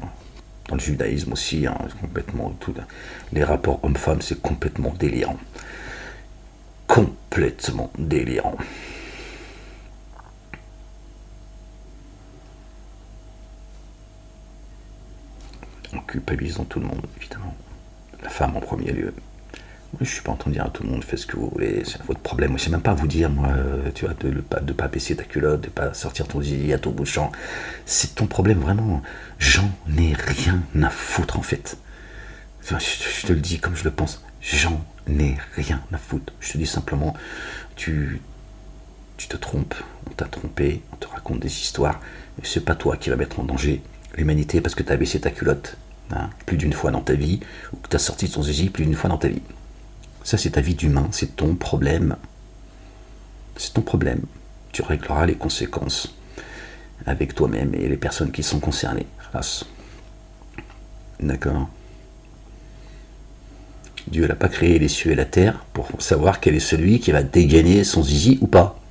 [SPEAKER 2] Dans le judaïsme aussi, hein, complètement tout. Les rapports hommes-femmes, c'est complètement délirant. Complètement délirant. En culpabilisant tout le monde, évidemment. La femme en premier lieu. Moi, je suis pas en train de dire à tout le monde, faites ce que vous voulez, c'est votre problème. Moi, je sais même pas vous dire, moi, tu vois, de pas baisser ta culotte, de pas sortir ton zizi à ton bout de champ. C'est ton problème, vraiment. J'en ai rien à foutre, en fait. Enfin, je te le dis comme je le pense. J'en ai rien à foutre. Je te dis simplement, tu te trompes, on t'a trompé, on te raconte des histoires, et c'est pas toi qui va mettre en danger l'humanité parce que t'as baissé ta culotte, hein, plus d'une fois dans ta vie, ou que t'as sorti ton zizi plus d'une fois dans ta vie. Ça, c'est ta vie d'humain, c'est ton problème. C'est ton problème. Tu régleras les conséquences avec toi-même et les personnes qui sont concernées. Hélas. D'accord. Dieu n'a pas créé les cieux et la terre pour savoir quel est celui qui va dégainer son zizi ou pas.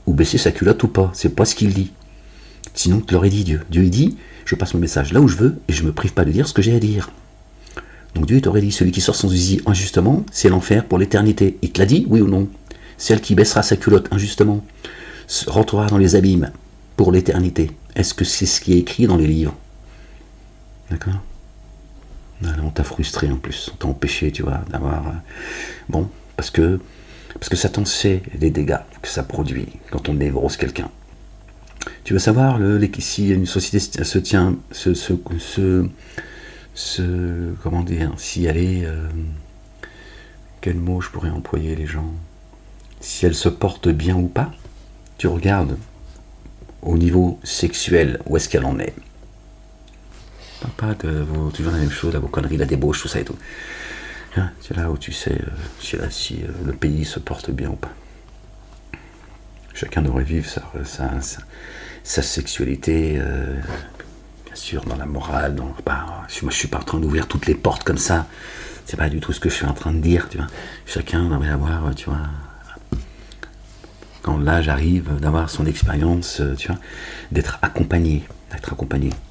[SPEAKER 2] Ou baisser sa culotte ou pas. C'est pas ce qu'il dit. Sinon, tu l'aurais dit Dieu. Dieu il dit, je passe mon message là où je veux et je me prive pas de dire ce que j'ai à dire. Donc Dieu t'aurait dit, celui qui sort son zizi injustement, c'est l'enfer pour l'éternité. Il te l'a dit, oui ou non? Celle qui baissera sa culotte injustement rentrera dans les abîmes pour l'éternité. Est-ce que c'est ce qui est écrit dans les livres? D'accord? On t'a frustré en plus, on t'a empêché, tu vois, d'avoir... Bon, parce que Satan sait les dégâts que ça produit quand on névrose quelqu'un. Tu veux savoir si une société se tient, comment dire, si elle est... quel mot je pourrais employer les gens? Si elle se porte bien ou pas, tu regardes au niveau sexuel, où est-ce qu'elle en est. Pas toujours la même chose, la vos conneries, la débauche, tout ça et tout. C'est là où tu sais si le pays se porte bien ou pas. Chacun devrait vivre sa sexualité, bien sûr, dans la morale. Moi, je suis pas en train d'ouvrir toutes les portes comme ça. C'est pas du tout ce que je suis en train de dire, tu vois. Chacun devrait avoir, tu vois, quand l'âge arrive, d'avoir son expérience, tu vois, d'être accompagné.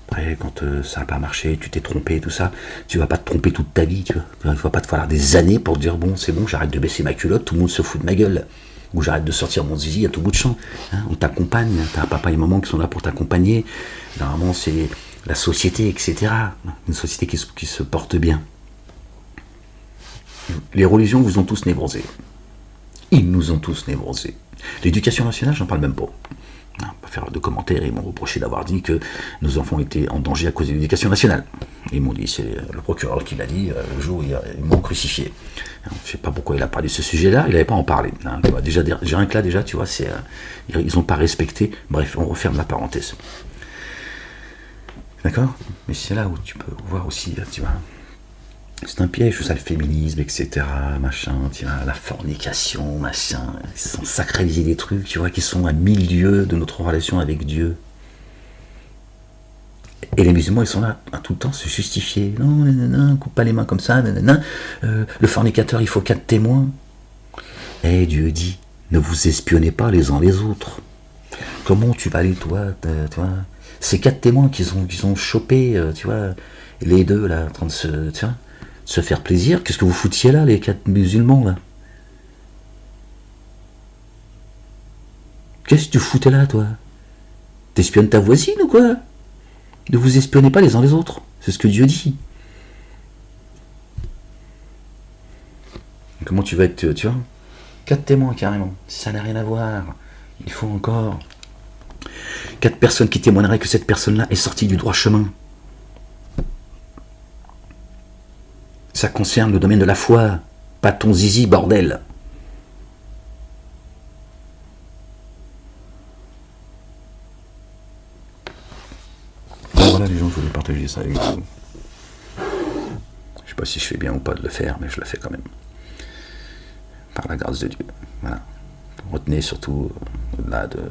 [SPEAKER 2] Après, quand ça n'a pas marché, tu t'es trompé, tout ça, tu vas pas te tromper toute ta vie, tu vois. Il va pas te falloir des années pour te dire, bon, c'est bon, j'arrête de baisser ma culotte, tout le monde se fout de ma gueule. Ou j'arrête de sortir mon zizi à tout bout de champ. Hein, on t'accompagne, t'as un papa et maman qui sont là pour t'accompagner. Normalement, c'est la société, etc. Une société qui se porte bien. Les religions vous ont tous névrosés. Ils nous ont tous névrosés. L'éducation nationale, j'en parle même pas. On va pas faire de commentaires, ils m'ont reproché d'avoir dit que nos enfants étaient en danger à cause de l'éducation nationale. Ils m'ont dit, c'est le procureur qui l'a dit, le jour où ils m'ont crucifié. Je ne sais pas pourquoi il a parlé de ce sujet-là, il n'avait pas à en parler. Hein, tu vois, déjà, rien que là, déjà, tu vois, ils n'ont pas respecté. Bref, on referme la parenthèse. D'accord? Mais c'est là où tu peux voir aussi, tu vois, c'est un piège, tout ça, le féminisme, etc., machin, tu vois, la fornication, machin, ils sont sacralisés des trucs, tu vois, qui sont à milieu de notre relation avec Dieu. Et les musulmans, ils sont là, tout le temps, se justifier. Non, nanana, coupe pas les mains comme ça, nanana. Le fornicateur, il faut 4 témoins. Et Dieu dit, ne vous espionnez pas les uns les autres. Comment tu vas aller, toi, tu vois, ces 4 témoins qu'ils ont chopé, tu vois, les deux, là, en train de se faire plaisir. Qu'est-ce que vous foutiez là, les 4 musulmans, là? Qu'est-ce que tu foutais là, toi? T'espionnes ta voisine ou quoi? Ne vous espionnez pas les uns les autres. C'est ce que Dieu dit. Comment tu vas être, tu vois? 4 témoins, carrément. Ça n'a rien à voir. Il faut encore 4 personnes qui témoigneraient que cette personne-là est sortie du droit chemin. Ça concerne le domaine de la foi, pas ton zizi, bordel. Bon, voilà les gens, je voulais partager ça avec vous. Je sais pas si je fais bien ou pas de le faire, mais je le fais quand même. Par la grâce de Dieu. Voilà. Retenez surtout, au-delà de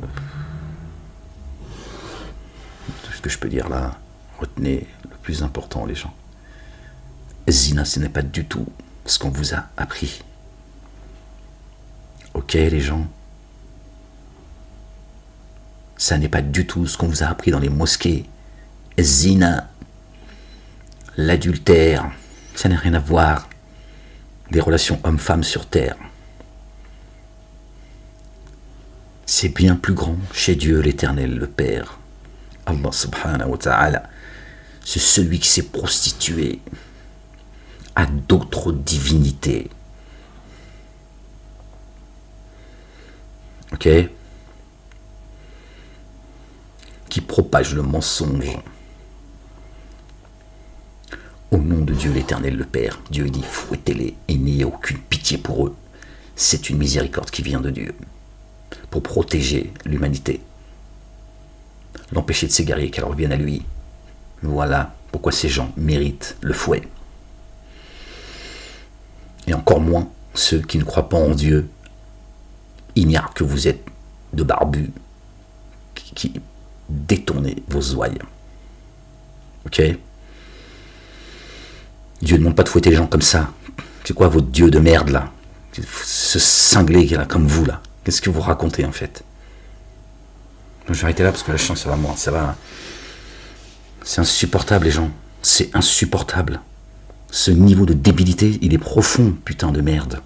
[SPEAKER 2] Tout ce que je peux dire là, retenez le plus important, les gens. Zina, ce n'est pas du tout ce qu'on vous a appris. Ok, les gens? Ça n'est pas du tout ce qu'on vous a appris dans les mosquées. Zina, l'adultère, ça n'a rien à voir des relations hommes-femmes sur terre. C'est bien plus grand chez Dieu l'Éternel, le Père. Allah subhanahu wa ta'ala, c'est celui qui s'est prostitué à d'autres divinités. Ok? Qui propage le mensonge. Au nom de Dieu l'Éternel, le Père, Dieu dit, fouettez-les et n'ayez aucune pitié pour eux. C'est une miséricorde qui vient de Dieu pour protéger l'humanité, l'empêcher de s'égarer, qu'elle revienne à lui. Voilà pourquoi ces gens méritent le fouet. Et encore moins ceux qui ne croient pas en Dieu, ignorent que vous êtes de barbus qui détournez vos ouailles. Ok? Dieu ne demande pas de fouetter les gens comme ça. C'est quoi votre Dieu de merde là? Ce cinglé qui est là comme vous là. Qu'est-ce que vous racontez en fait? Je vais arrêter là parce que la chance ça va moi. Ça va. C'est insupportable les gens. C'est insupportable. Ce niveau de débilité, il est profond, putain de merde.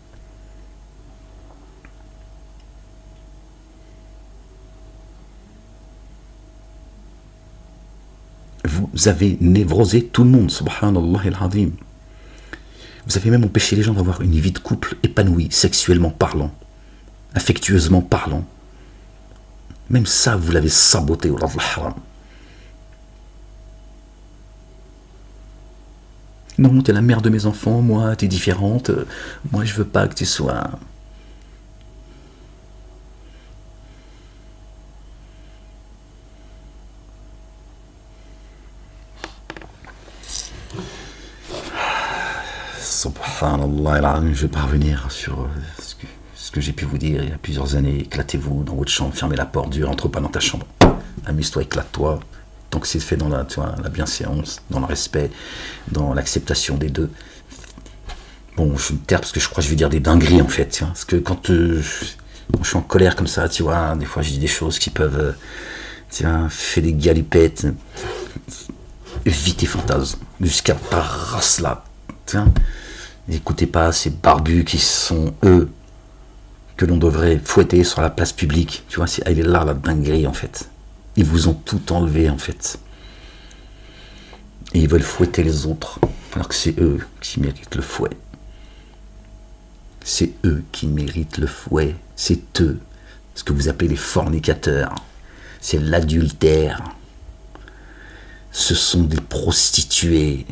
[SPEAKER 2] Vous avez névrosé tout le monde, subhanallah al-azim. Vous avez même empêché les gens d'avoir une vie de couple épanouie, sexuellement parlant, affectueusement parlant. Même ça, vous l'avez saboté, wallah haram. Non, t'es la mère de mes enfants, moi, t'es différente. Moi, je veux pas que tu sois... Subhanallah, je vais pas revenir sur ce que j'ai pu vous dire il y a plusieurs années. Éclatez-vous dans votre chambre, fermez la porte, Dieu rentre pas dans ta chambre. Amuse-toi, éclate-toi. Tant que c'est fait dans la bienséance, dans le respect, dans l'acceptation des deux. Bon, je me taire parce que je crois que je vais dire des dingueries en fait. Tu vois, parce que quand je suis en colère comme ça, tu vois, des fois je dis des choses qui peuvent... fais des galipettes. Vis tes fantasmes. Jusqu'à ta race là. N'écoutez pas ces barbus qui sont eux que l'on devrait fouetter sur la place publique. Tu vois, elle est là la dinguerie en fait. Ils vous ont tout enlevé en fait. Et ils veulent fouetter les autres alors que c'est eux qui méritent le fouet. C'est eux qui méritent le fouet. C'est eux, ce que vous appelez les fornicateurs. C'est l'adultère. Ce sont des prostituées.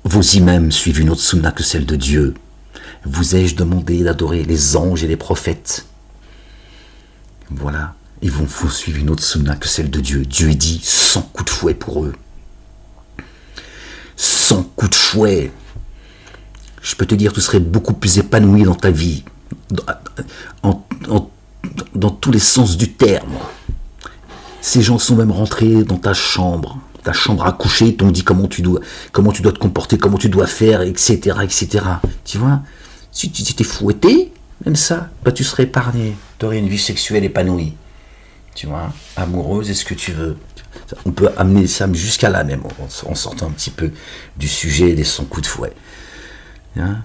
[SPEAKER 2] Vos imams suivent une autre sunna que celle de Dieu. Vous ai-je demandé d'adorer les anges et les prophètes? Voilà. Ils vont vous suivre une autre sunna que celle de Dieu. Dieu dit 100 coups de fouet pour eux. 100 coups de fouet. Je peux te dire, tu serais beaucoup plus épanoui dans ta vie. Dans tous les sens du terme. Ces gens sont même rentrés dans ta chambre à coucher, ils t'ont dit comment tu dois te comporter, comment tu dois faire, etc., etc. Tu vois, si tu t'étais fouetté, même ça, bah tu serais épargné. Tu aurais une vie sexuelle épanouie. Tu vois, amoureuse, est-ce que tu veux? On peut amener ça jusqu'à là même, en sortant un petit peu du sujet des 100 coups de fouet. Hein?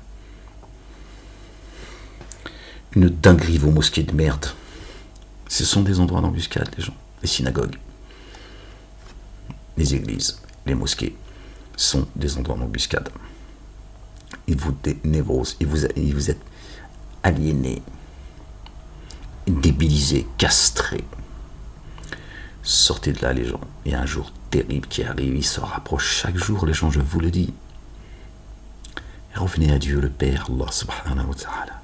[SPEAKER 2] Une dinguerie, vos mosquées de merde. Ce sont des endroits d'embuscade, les gens. Les synagogues, les églises, les mosquées sont des endroits d'embuscade. Ils vous névrosent, ils vous êtes aliénés, débilisés, castrés. Sortez de là, les gens. Il y a un jour terrible qui arrive, il se rapproche chaque jour, les gens, je vous le dis. Et revenez à Dieu, le Père, Allah subhanahu wa ta'ala.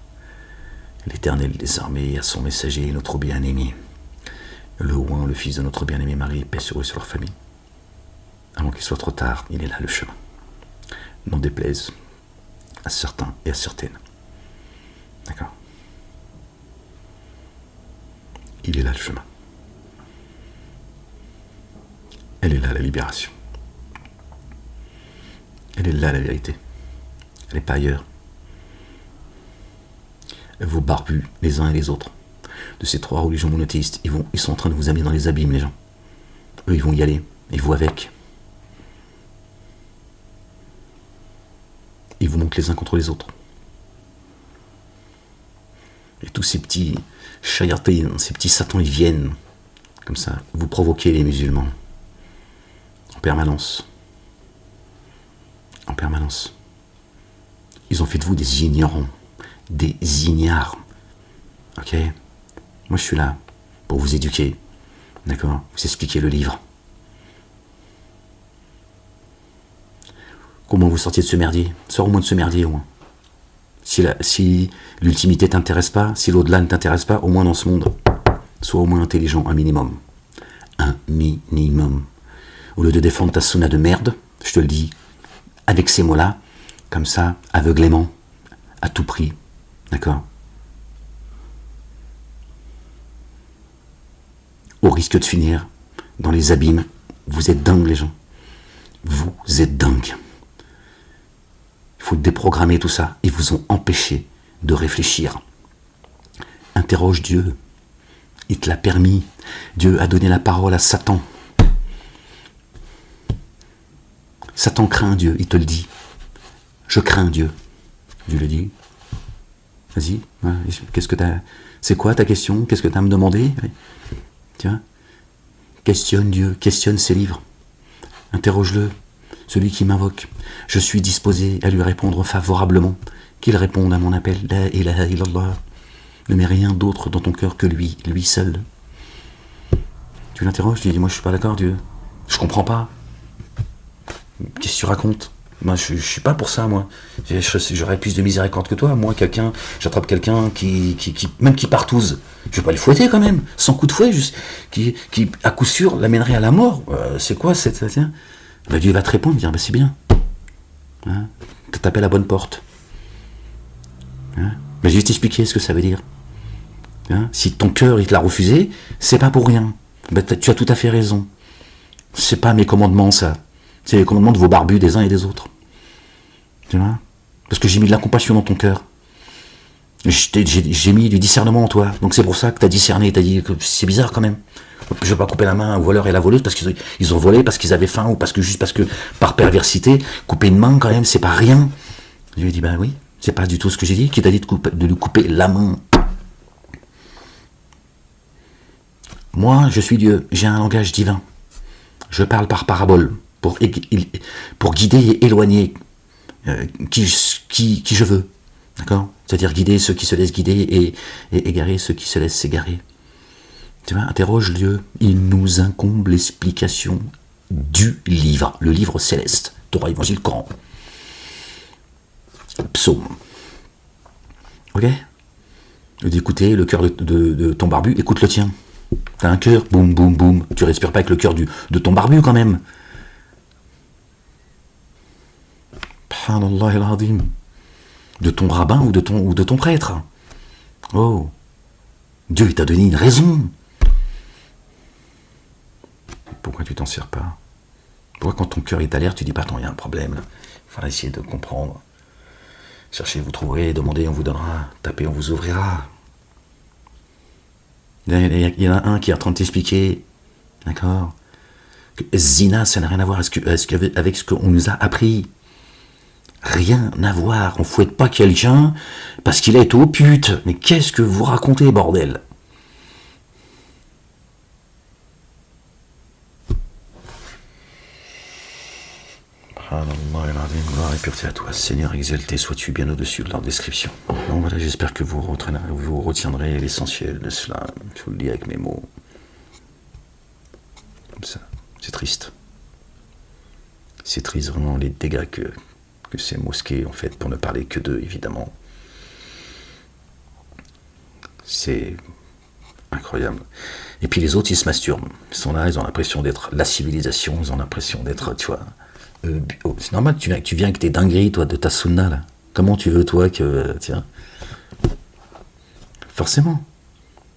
[SPEAKER 2] L'Éternel des armées, à son messager, notre bien-aimé. Le Ouin, le fils de notre bien-aimé Marie, paix sur eux et sur leur famille. Avant qu'il soit trop tard, il est là le chemin. N'en déplaise à certains et à certaines. D'accord? Il est là le chemin. Elle est là, la libération. Elle est là, la vérité. Elle n'est pas ailleurs. Vos barbus, les uns et les autres, de ces trois religions monothéistes, ils sont en train de vous amener dans les abîmes, les gens. Eux, ils vont y aller, et vous avec. Ils vous montent les uns contre les autres. Et tous ces petits shayatins, ces petits satans, ils viennent, comme ça, vous provoquer les musulmans. En permanence. En permanence. Ils ont fait de vous des ignorants. Des ignares. Ok? Moi, je suis là pour vous éduquer. D'accord? Vous expliquer le livre. Comment vous sortiez de ce merdier? Sors au moins de ce merdier, au moins. Si l'ultimité t'intéresse pas, si l'au-delà ne t'intéresse pas, au moins dans ce monde, sois au moins intelligent, un minimum. Un minimum. Au lieu de défendre ta sunna de merde, je te le dis, avec ces mots-là, comme ça, aveuglément, à tout prix. D'accord? Au risque de finir dans les abîmes. Vous êtes dingues, les gens. Vous êtes dingues. Il faut déprogrammer tout ça. Ils vous ont empêché de réfléchir. Interroge Dieu. Il te l'a permis. Dieu a donné la parole à Satan. Satan craint Dieu, il te le dit. Je crains Dieu. Dieu le dit. Vas-y, qu'est-ce que t'as... C'est quoi ta question? Qu'est-ce que t'as à me demander? Tiens, questionne Dieu, questionne ses livres. Interroge-le, celui qui m'invoque. Je suis disposé à lui répondre favorablement. Qu'il réponde à mon appel. La ilaha illallah. Ne mets rien d'autre dans ton cœur que lui seul. Tu l'interroges, tu lui dis, moi je suis pas d'accord Dieu. Je comprends pas. Qu'est-ce que tu racontes? Moi, je suis pas pour ça, moi. J'aurais plus de miséricorde que toi. Moi, j'attrape quelqu'un qui partouze. Je vais pas le fouetter quand même, sans coup de fouet, juste, qui à coup sûr l'amènerait à la mort. C'est quoi cette... Tiens, Dieu va te répondre, dire, c'est bien. Hein, t'as tapé la bonne porte. Hein, mais je vais t'expliquer ce que ça veut dire. Hein, si ton cœur, il te l'a refusé, c'est pas pour rien. Tu as tout à fait raison. C'est pas mes commandements, ça. C'est les commandements de vos barbus des uns et des autres. Tu vois? Parce que j'ai mis de la compassion dans ton cœur. J'ai mis du discernement en toi. Donc c'est pour ça que tu as discerné. Tu as dit que c'est bizarre quand même. Je ne vais pas couper la main au voleur et la voleuse parce qu'ils ont volé, parce qu'ils avaient faim ou parce que par perversité, couper une main quand même, c'est pas rien. Je lui ai dit, ben oui, c'est pas du tout ce que j'ai dit. Qui t'a dit de lui couper la main? Moi, je suis Dieu. J'ai un langage divin. Je parle par parabole. Pour guider et éloigner qui je veux. D'accord? C'est-à-dire guider ceux qui se laissent guider et égarer ceux qui se laissent s'égarer. Tu vois, interroge Dieu. Il nous incombe l'explication du livre. Le livre céleste. Torah, Évangile, Coran. Psaume. Ok? D'écouter le cœur de ton barbu, écoute le tien. T'as un cœur, boum, boum, boum. Tu respires pas avec le cœur de ton barbu quand même. De ton rabbin ou de ton prêtre. Oh, Dieu il t'a donné une raison. Pourquoi tu t'en sers pas? Pourquoi quand ton cœur est alerte, tu dis pas, attends, il y a un problème là. Il faudra essayer de comprendre. Cherchez, vous trouverez, demandez, on vous donnera, tapez, on vous ouvrira. Il y en a un qui est en train de t'expliquer, d'accord, que zina, ça n'a rien à voir avec ce qu'on nous a appris. Rien à voir, on fouette pas quelqu'un parce qu'il a été au pute. Mais qu'est-ce que vous racontez, bordel? Gloire et pureté à toi, Seigneur exalté, sois-tu bien au-dessus de leur description. Bon, voilà, j'espère que vous retiendrez l'essentiel de cela. Je vous le dis avec mes mots. Comme ça, c'est triste. C'est triste vraiment les dégâts que ces mosquées ont fait, pour ne parler que d'eux, évidemment. C'est incroyable. Et puis les autres, ils se masturbent. Ils sont là, ils ont l'impression d'être la civilisation, ils ont l'impression d'être, tu vois... c'est normal, tu viens avec tes dingueries, toi, de ta sunna, là. Comment tu veux, toi, que... tiens... Forcément.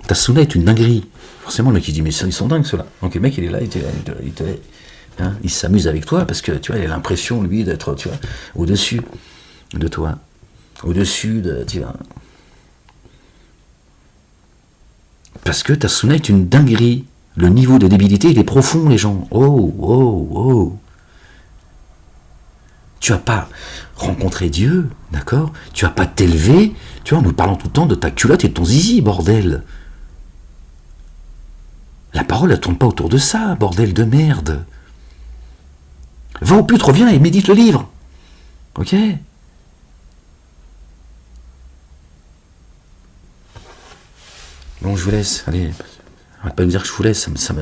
[SPEAKER 2] Ta sunna est une dinguerie. Forcément, le mec, il dit, mais ils sont dingues, ceux-là. Donc le mec, il est là, il te Hein, il s'amuse avec toi parce que tu vois, il a l'impression, lui, d'être, tu vois, au-dessus de toi. Au-dessus de. Tu vois. Parce que ta sunna est une dinguerie. Le niveau de débilité, il est profond, les gens. Oh, oh, oh. Tu n'as pas rencontré Dieu, d'accord? Tu n'as pas t'élevé. Tu vois, nous parlons tout le temps de ta culotte et de ton zizi, bordel. La parole, elle ne tourne pas autour de ça, bordel de merde. Va au pute, reviens et médite le livre. Ok? Bon, je vous laisse. Allez, arrête pas de me dire que je vous laisse. Ça me...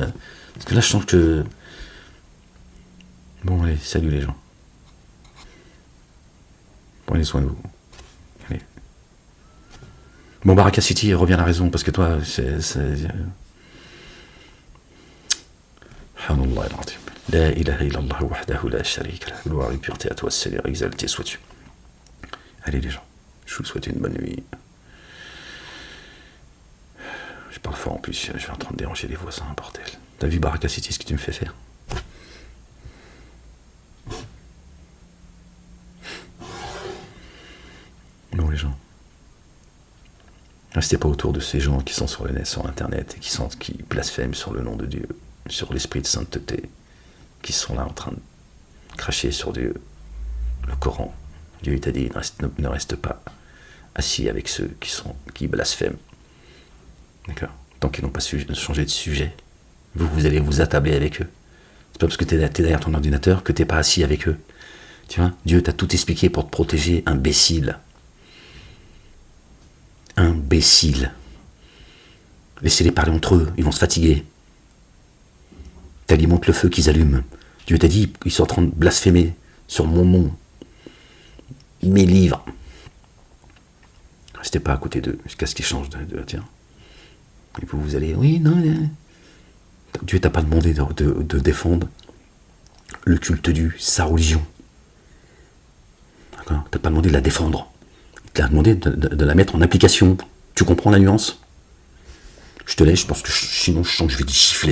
[SPEAKER 2] Parce que là, je sens que... Bon, allez, salut les gens. Prenez soin de vous. Allez. Bon, Baraka City, reviens à la raison, parce que toi, c'est... Subhanallah al-Azim. La ilaha illallah wahdahu la sharika lah. Gloire et pureté à toi, Seigneur, exalté sois-tu. Allez les gens, je vous souhaite une bonne nuit. Je parle fort en plus, je suis en train de déranger les voisins, bordel. T'as vu Baraka City, ce que tu me fais faire? Non les gens. Restez pas autour de ces gens qui sont sur le net, sur internet, et qui blasphèment sur le nom de Dieu, sur l'esprit de sainteté, qui sont là en train de cracher sur Dieu, le Coran. Dieu t'a dit, ne reste pas assis avec ceux qui blasphèment. D'accord? Tant qu'ils n'ont pas changé de sujet, vous allez vous attabler avec eux. C'est pas parce que t'es derrière ton ordinateur que t'es pas assis avec eux. Tu vois, Dieu t'a tout expliqué pour te protéger, imbécile. Imbécile. Laissez-les parler entre eux, ils vont se fatiguer. T'alimentes le feu qu'ils allument. Dieu t'a dit, ils sont en train de blasphémer sur mon nom, mes livres. Restez pas à côté d'eux, jusqu'à ce qu'ils changent tiens. Et vous allez, oui, non, Dieu t'a pas demandé de défendre le culte du, sa religion. D'accord? T'as pas demandé de la défendre. Il t'a demandé de la mettre en application. Tu comprends la nuance? Je te laisse, je pense que sinon je sens que je vais te gifler.